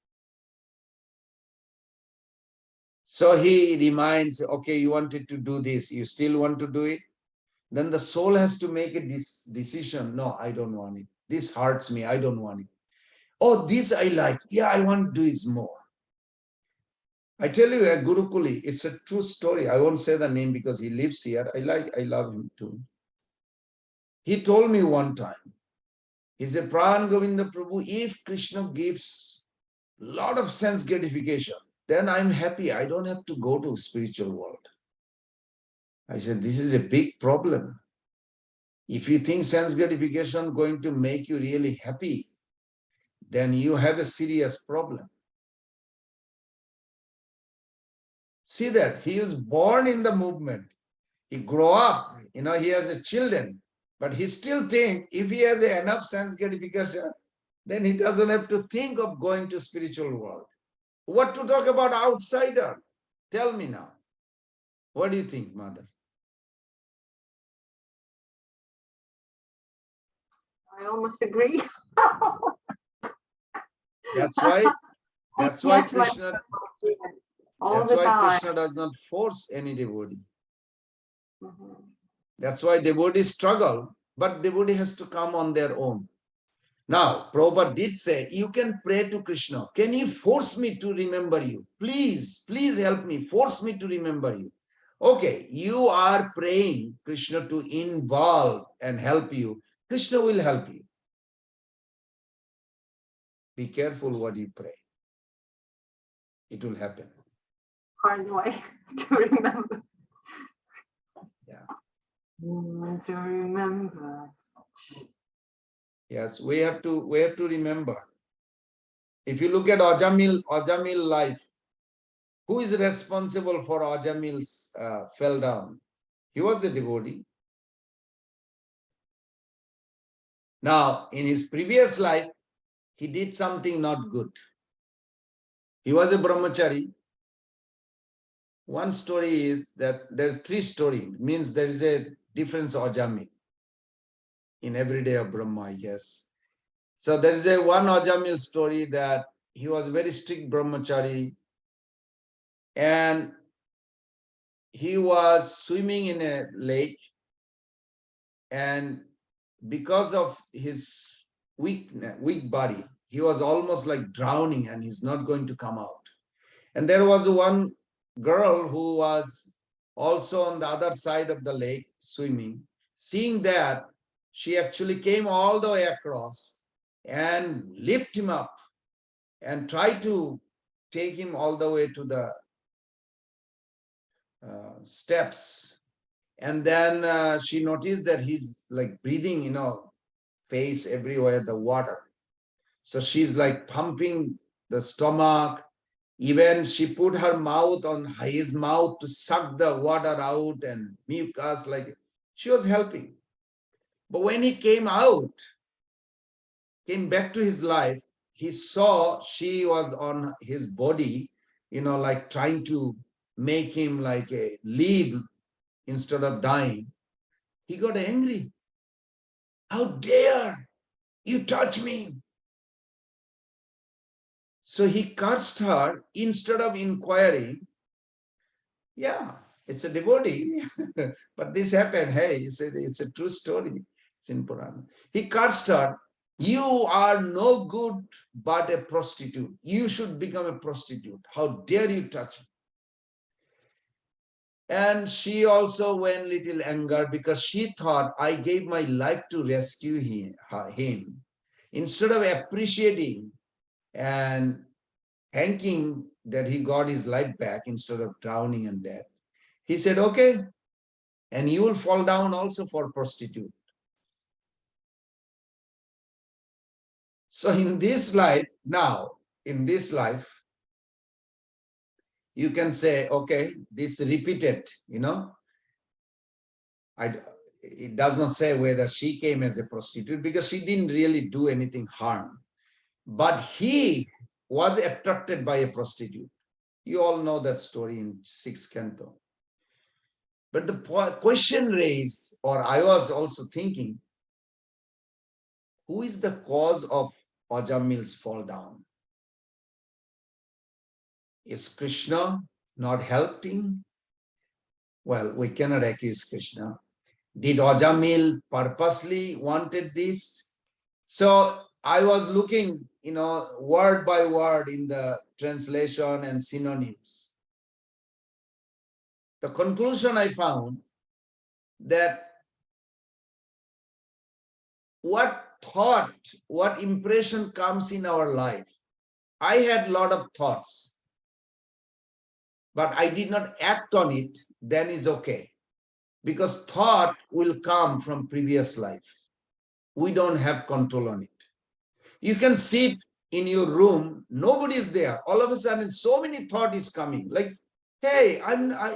So he reminds, okay, you wanted to do this, you still want to do it? Then the soul has to make a decision. No, I don't want it. This hurts me, I don't want it. Oh, this I like. Yeah, I want to do it more. I tell you, a Gurukuli, it's a true story. I won't say the name because he lives here. I love him too. He told me one time, he said, Pran Govinda Prabhu, if Krishna gives a lot of sense gratification, then I'm happy. I don't have to go to spiritual world. I said, this is a big problem. If you think sense gratification going to make you really happy, then you have a serious problem. See that he was born in the movement. He grew up, he has a children, but he still think if he has enough sense gratification, then he doesn't have to think of going to spiritual world. What to talk about outsider? Tell me now. What do you think, mother? I almost agree. That's why I Krishna myself yes, all that's the why time. Krishna does not force any devotee. Mhm. That's why devotees struggle, but devotee has to come on their own. Now, Prabhupada did say, you can pray to Krishna. Can you force me to remember you? Please, please help me. Force me to remember you. Okay, you are praying Krishna to involve and help you. Krishna will help you. Be careful what you pray. It will happen. Hard way to remember. Yeah. To remember. Yes, we have to remember. If you look at Ajamil life, who is responsible for Ajamil's fell down? He was a devotee. Now, in his previous life, he did something not good. He was a brahmachari. One story is that there's three stories, means there is a difference Ajamil in every day of Brahma, I guess. So there is a one Ajamil story that he was a very strict brahmachari and he was swimming in a lake, and because of his weak body, he was almost like drowning and he's not going to come out. And there was one girl who was also on the other side of the lake swimming. Seeing that, she actually came all the way across and lift him up and tried to take him all the way to the steps. And then she noticed that he's like breathing, face everywhere, the water. So she's like pumping the stomach. Even she put her mouth on his mouth to suck the water out and mucus, like she was helping. But when he came back to his life, he saw she was on his body, like trying to make him like a live instead of dying. He got angry. How dare you touch me? So he cursed her instead of inquiring. Yeah, it's a devotee, but this happened. Hey, it's a true story. It's in Purana. He cursed her. You are no good but a prostitute. You should become a prostitute. How dare you touch me? And she also went little anger because she thought, I gave my life to rescue him. Instead of appreciating and thanking that he got his life back instead of drowning and dead, he said, okay, and you will fall down also for prostitute. So in this life, You can say, okay, this repeated, it does not say whether she came as a prostitute because she didn't really do anything harm. But he was attracted by a prostitute. You all know that story in 6th canto. But the question raised, or I was also thinking, who is the cause of Ajamil's fall down? Is Krishna not helping? Well, we cannot accuse Krishna. Did Ajamil purposely wanted this? So I was looking, word by word in the translation and synonyms. The conclusion I found that what thought, what impression comes in our life. I had a lot of thoughts, but I did not act on it, then is okay. Because thought will come from previous life. We don't have control on it. You can sit in your room, nobody's there. All of a sudden, so many thoughts is coming. Like, hey,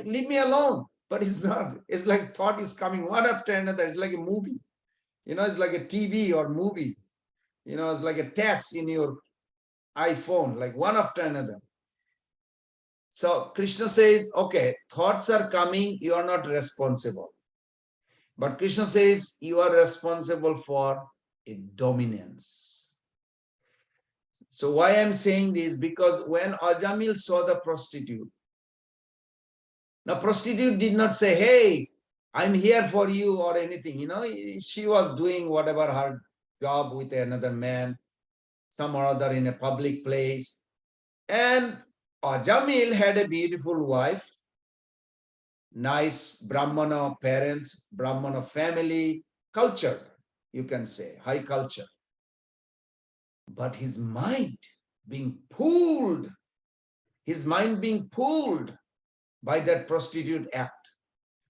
leave me alone. But it's not. It's like thought is coming one after another. It's like a movie. It's like a TV or movie. It's like a text in your iPhone, like one after another. So Krishna says, okay, thoughts are coming, you are not responsible. But Krishna says you are responsible for a dominance. So why I'm saying this, because when Ajamil saw the prostitute, the prostitute did not say, hey, I'm here for you or anything. She was doing whatever her job with another man, some or other in a public place. And Ajamil had a beautiful wife, nice Brahmana parents, Brahmana family, culture, you can say, high culture. But his mind being pulled by that prostitute act.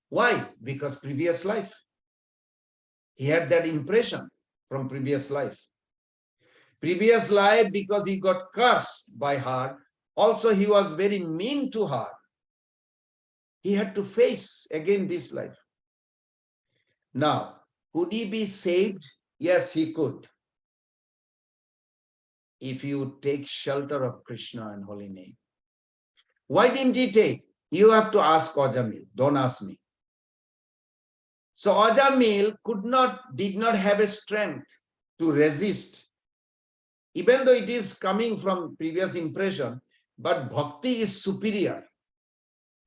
Why? Because previous life. He had that impression from previous life. Previous life, because he got cursed by her. Also, he was very mean to her. He had to face again this life. Now, could he be saved? Yes, he could. If you take shelter of Krishna and holy name. Why didn't he take? You have to ask Ajamil. Don't ask me. So Ajamil did not have a strength to resist. Even though it is coming from previous impression, but bhakti is superior.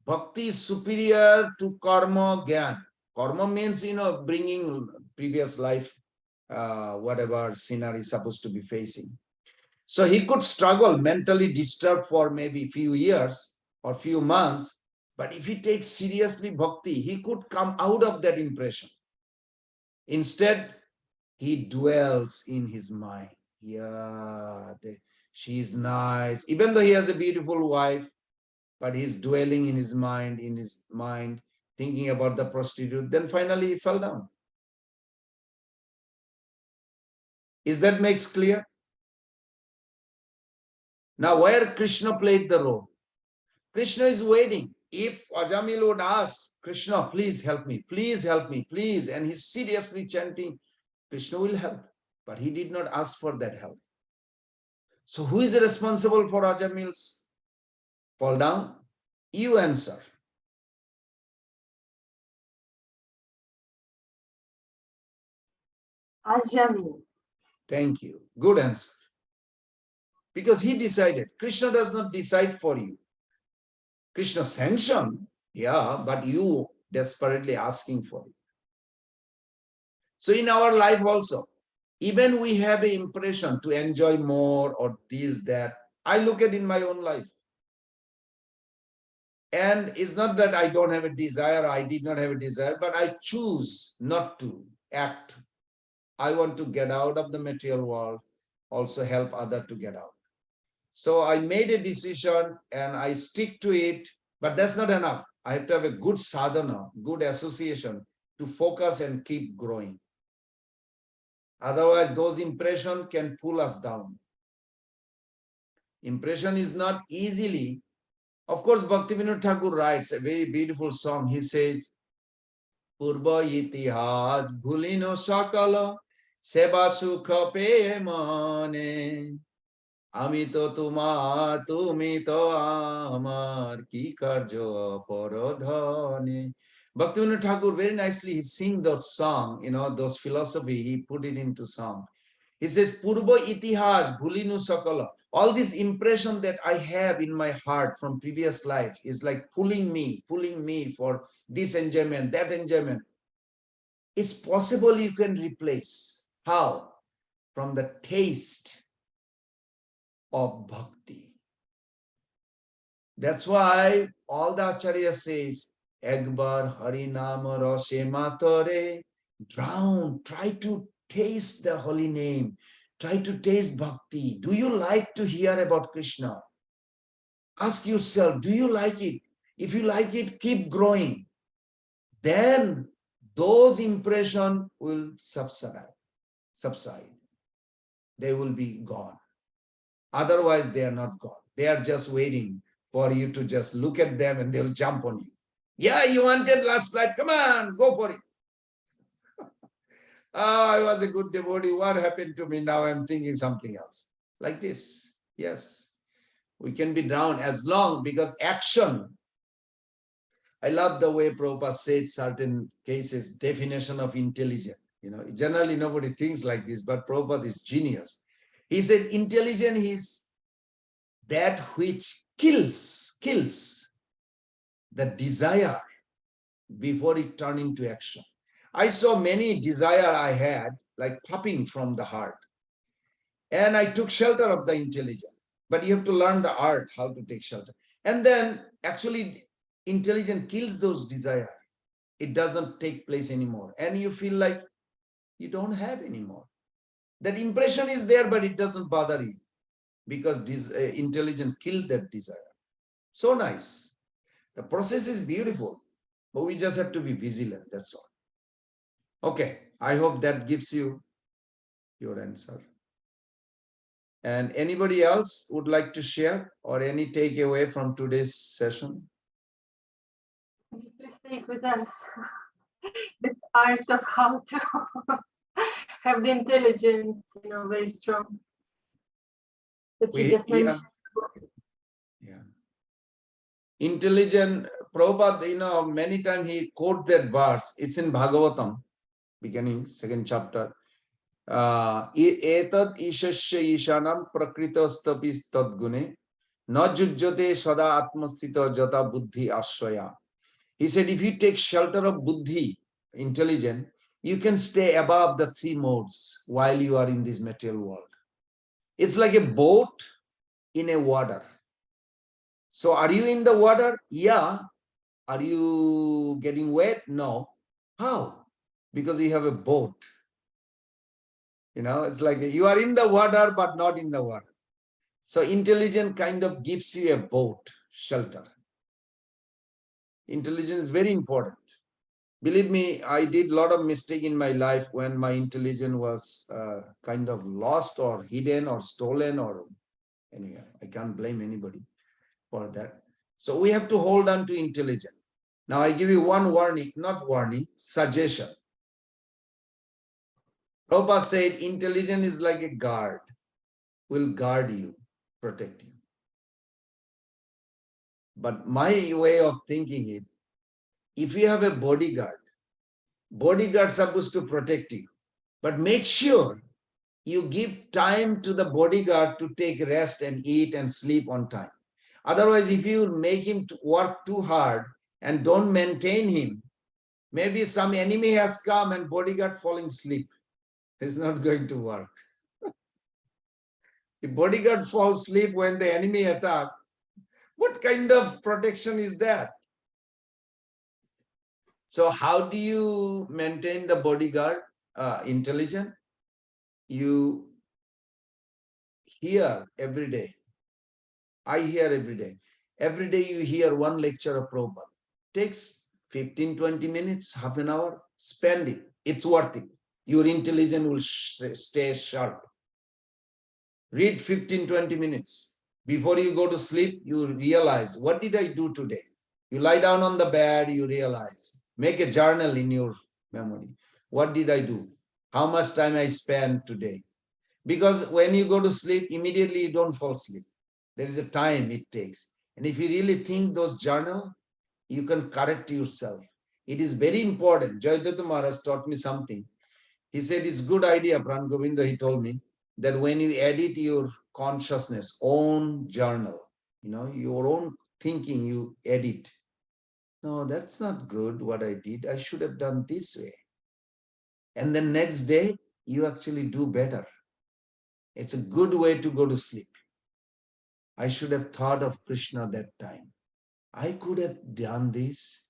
Bhakti is superior to karma gyan. Karma means, bringing previous life, whatever scenario is supposed to be facing. So he could struggle, mentally disturbed for maybe few years or few months. But if he takes seriously bhakti, he could come out of that impression. Instead, he dwells in his mind. Yeah, she is nice. Even though he has a beautiful wife, but he's dwelling in his mind, thinking about the prostitute. Then finally he fell down. Is that makes clear? Now, where Krishna played the role? Krishna is waiting. If Ajamil would ask, Krishna, please help me, please, and he's seriously chanting, Krishna will help. But he did not ask for that help. So who is responsible for Ajamil's fall down? You answer. Ajamil. Thank you. Good answer. Because he decided. Krishna does not decide for you. Krishna sanctioned, yeah, but you desperately asking for it. So in our life also, even we have an impression to enjoy more or this, that. I look at in my own life. And it's not that I don't have a desire, I did not have a desire, but I choose not to act. I want to get out of the material world, also help others to get out. So I made a decision and I stick to it, but that's not enough. I have to have a good sadhana, good association to focus and keep growing. Otherwise, those impressions can pull us down. Impression is not easily, Of course, Bhaktivinoda Thakur writes a very beautiful song. He says, Purva itihas bhulino sakala seba sukha pe mane. আমি তো তোমার তুমি তো আমার কি কার্য পরধনে. Bhaktivinoda Thakur very nicely he sing that song, those philosophy, he put it into song. He says, Purva itihas bhulinu sakala. All this impression that I have in my heart from previous life is like pulling me for this enjoyment, that enjoyment. It's possible you can replace. How? From the taste of bhakti. That's why all the Acharya says, Ekbar Harinam Rase Matare, drown, try to taste the holy name, try to taste bhakti. Do you like to hear about Krishna? Ask yourself, do you like it? If you like it, keep growing. Then those impressions will subside. They will be gone. Otherwise, they are not gone. They are just waiting for you to just look at them and they'll jump on you. Yeah, you wanted last night. Come on, go for it. Oh, I was a good devotee. What happened to me? Now I'm thinking something else. Like this. Yes. We can be down as long because action. I love the way Prabhupada said certain cases, definition of intelligence. Generally nobody thinks like this, but Prabhupada is genius. He said intelligence is that which kills the desire before it turned into action. I saw many desire I had, like popping from the heart. And I took shelter of the intelligence. But you have to learn the art, how to take shelter. And then actually intelligence kills those desires. It doesn't take place anymore. And you feel like you don't have anymore. That impression is there, but it doesn't bother you because intelligence killed that desire. So nice. The process is beautiful, but we just have to be vigilant. That's all. Okay. I hope that gives you your answer. And anybody else would like to share or any takeaway from today's session? Please take with us this art of how to have the intelligence, very strong. That you just mentioned. Yeah. Intelligent, Prabhupada, many times he quote that verse. It's in Bhagavatam, beginning, 2nd chapter. Etad ishasya ishanam prakritastapi tadgune na jujjate sada atmastita jata buddhi ashraya. He said, if you take shelter of buddhi, intelligence, you can stay above the 3 modes while you are in this material world. It's like a boat in a water. So are you in the water? Yeah. Are you getting wet? No. How? Because you have a boat. It's like you are in the water, but not in the water. So intelligence kind of gives you a boat, shelter. Intelligence is very important. Believe me, I did a lot of mistake in my life when my intelligence was kind of lost or hidden or stolen or anyway, I can't blame anybody for that. So we have to hold on to intelligence. Now I give you one warning, not warning, suggestion. Prabhupada said intelligence is like a guard, will guard you, protect you. But my way of thinking is, if you have a bodyguard supposed to protect you, but make sure you give time to the bodyguard to take rest and eat and sleep on time. Otherwise, if you make him to work too hard and don't maintain him, maybe some enemy has come and bodyguard falling asleep. It's not going to work. If bodyguard falls asleep when the enemy attack, what kind of protection is that? So how do you maintain the bodyguard intelligence? You hear every day. I hear every day. Every day you hear one lecture of Prabhupada. Takes 15-20 minutes, half an hour. Spend it. It's worth it. Your intelligence will stay sharp. Read 15-20 minutes. Before you go to sleep, you realize, what did I do today? You lie down on the bed, you realize. Make a journal in your memory. What did I do? How much time I spent today? Because when you go to sleep, immediately you don't fall asleep. There is a time it takes. And if you really think those journal, you can correct yourself. It is very important. Jayadutta Maharaj taught me something. He said, it's good idea, Pran Govinda, he told me, that when you edit your consciousness, own journal, your own thinking, you edit. No, that's not good what I did. I should have done this way. And then next day, you actually do better. It's a good way to go to sleep. I should have thought of Krishna that time. I could have done this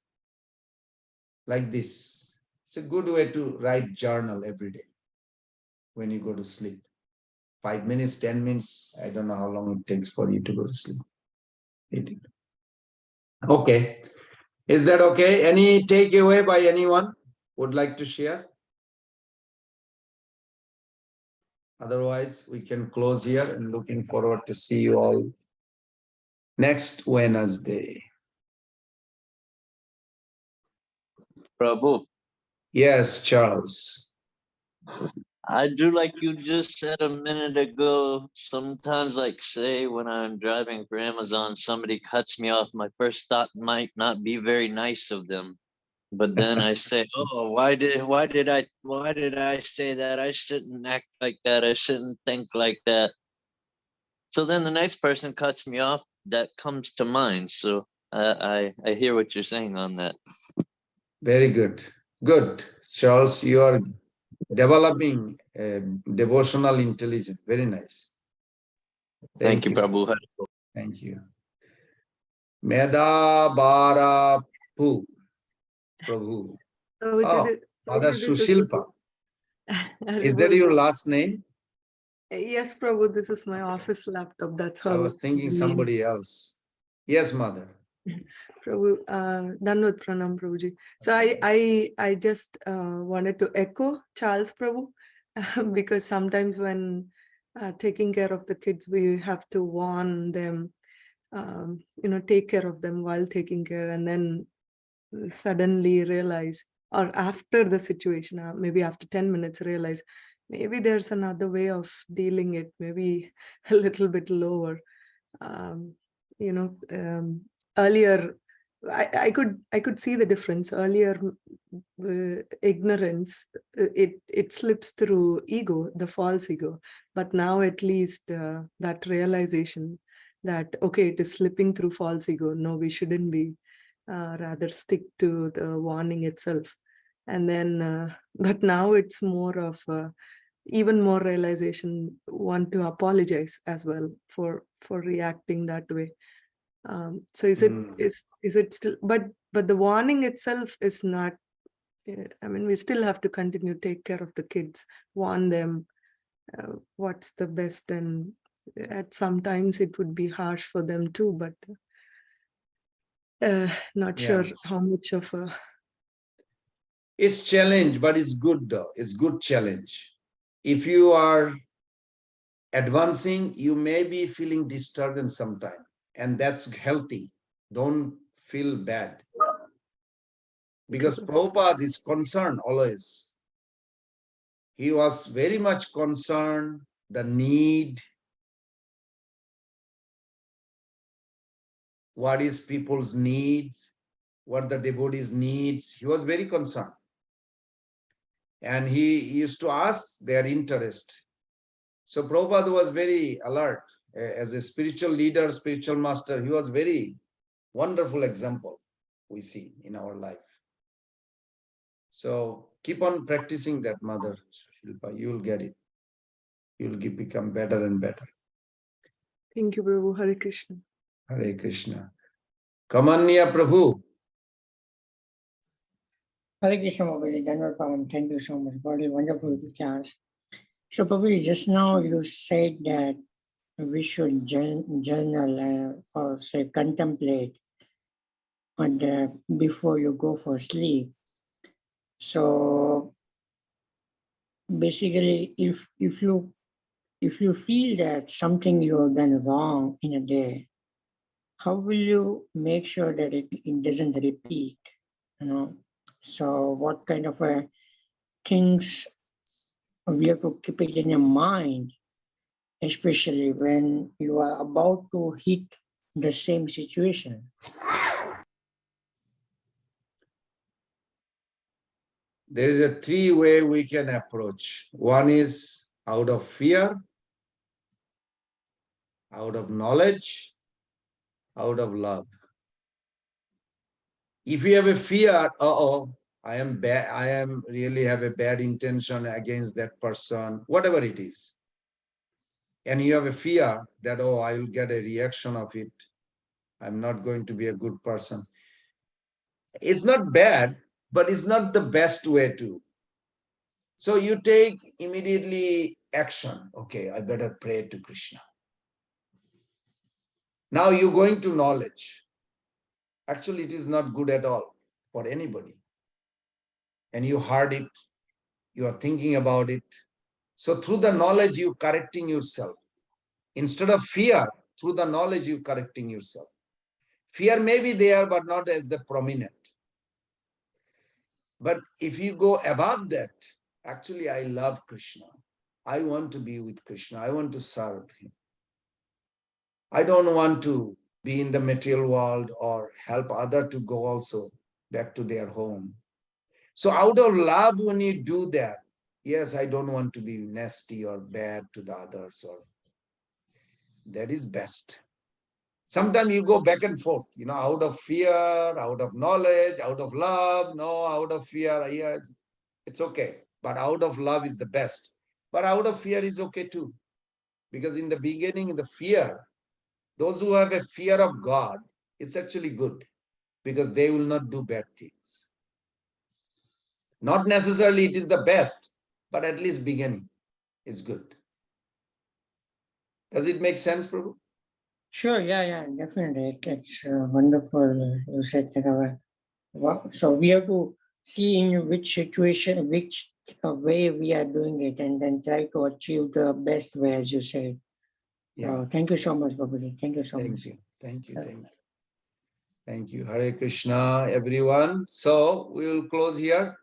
like this. It's a good way to write journal every day when you go to sleep. 5 minutes, 10 minutes, I don't know how long it takes for you to go to sleep. Okay. Is that okay? Any takeaway by anyone would like to share? Otherwise, we can close here and looking forward to see you all next Wednesday. Prabhu, Yes, Charles. I do like you just said a minute ago. Sometimes, like say when I'm driving for Amazon, somebody cuts me off. My first thought might not be very nice of them. But then I say, oh, why did I say that? I shouldn't act like that. I shouldn't think like that. So then the next person cuts me off, that comes to mind. So I hear what you're saying on that. Very good. Good. Charles, you are developing devotional intelligence. Very nice. Thank you, Prabhu. Thank you. Meda Bara Pu Prabhu. Oh, Mother Sushilpa. Is that your last name? Yes, Prabhu, this is my office laptop. That's how I was thinking somebody else. Yes, Mother. Prabhu, Danvat Pranam, Prabhuji. So I just wanted to echo Charles Prabhu because sometimes when taking care of the kids, we have to warn them, take care of them while taking care, and then suddenly realize, or after the situation, maybe after 10 minutes, realize maybe there's another way of dealing it, maybe a little bit lower. Earlier, I could see the difference. Earlier, ignorance, it slips through ego, the false ego. But now at least that realization that, okay, it is slipping through false ego. No, we shouldn't be. Rather stick to the warning itself. And then, but now it's more of even more realization, want to apologize as well for reacting that way. So is it still, but the warning itself is not, I mean, we still have to continue take care of the kids, warn them what's the best, and at sometimes it would be harsh for them too, but not sure how much of a... It's challenge, but it's good though. It's good challenge. If you are advancing, you may be feeling disturbance sometime, and that's healthy. Don't feel bad. Because Prabhupada is concerned always. He was very much concerned, the need, what is people's needs, what the devotees' needs. He was very concerned. And he used to ask their interest. So Prabhupada was very alert. As a spiritual leader, spiritual master, he was very wonderful example we see in our life. So keep on practicing that, Mother Shilpa. You will get it. You will become better and better. Thank you, Prabhu. Hare Krishna. Hare Krishna. Kamanya Prabhu. Hare Krishna, Prabhuji. Thank you so much. Very wonderful class. So, Prabhuji, just now you said that we should journal or say contemplate on before you go for sleep. So basically, if you if you feel that something you have done wrong in a day, how will you make sure that it doesn't repeat? You know, so what kind of things we have to keep it in your mind, especially when you are about to hit the same situation. There is a three-way we can approach. One is out of fear, out of knowledge, out of love. If you have a fear, I am bad, I am really have a bad intention against that person, whatever it is. And you have a fear that, I will get a reaction of it. I'm not going to be a good person. It's not bad, but it's not the best way to. So you take immediately action. Okay, I better pray to Krishna. Now you're going to knowledge. Actually, it is not good at all for anybody. And you heard it, you are thinking about it. So through the knowledge, you're correcting yourself. Instead of fear, through the knowledge, you're correcting yourself. Fear may be there, but not as the prominent. But if you go above that, actually, I love Krishna. I want to be with Krishna. I want to serve him. I don't want to be in the material world or help others to go also back to their home. So out of love, when you do that, yes, I don't want to be nasty or bad to the others, or that is best. Sometimes you go back and forth, out of fear, out of knowledge, out of love, no, out of fear, yes, it's okay. But out of love is the best. But out of fear is okay too. Because in the beginning, in the fear, those who have a fear of God, it's actually good because they will not do bad things. Not necessarily it is the best, but at least beginning is good. Does it make sense, Prabhu? Sure, yeah, definitely. It's wonderful. You said that. So we have to see in which situation, which way we are doing it, and then try to achieve the best way, as you said. Yeah. Thank you so much, Babaji. Thank you so much. Thank you. Thank you. Hare Krishna, everyone. So we will close here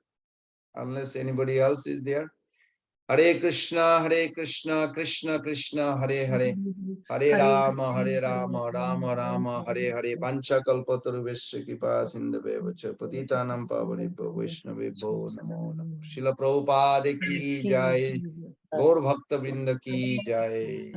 unless anybody else is there. Hare Krishna, Krishna Krishna, Hare Hare. Hare Rama, Rama Rama, Hare Hare. Pancha kalpataru vishya kripa sindhave vacha patitanam pavanebhyo vaishnavebhyo namo namo. Srila Prabhupada ki jai. Gaur Bhakta Vrinda ki jai.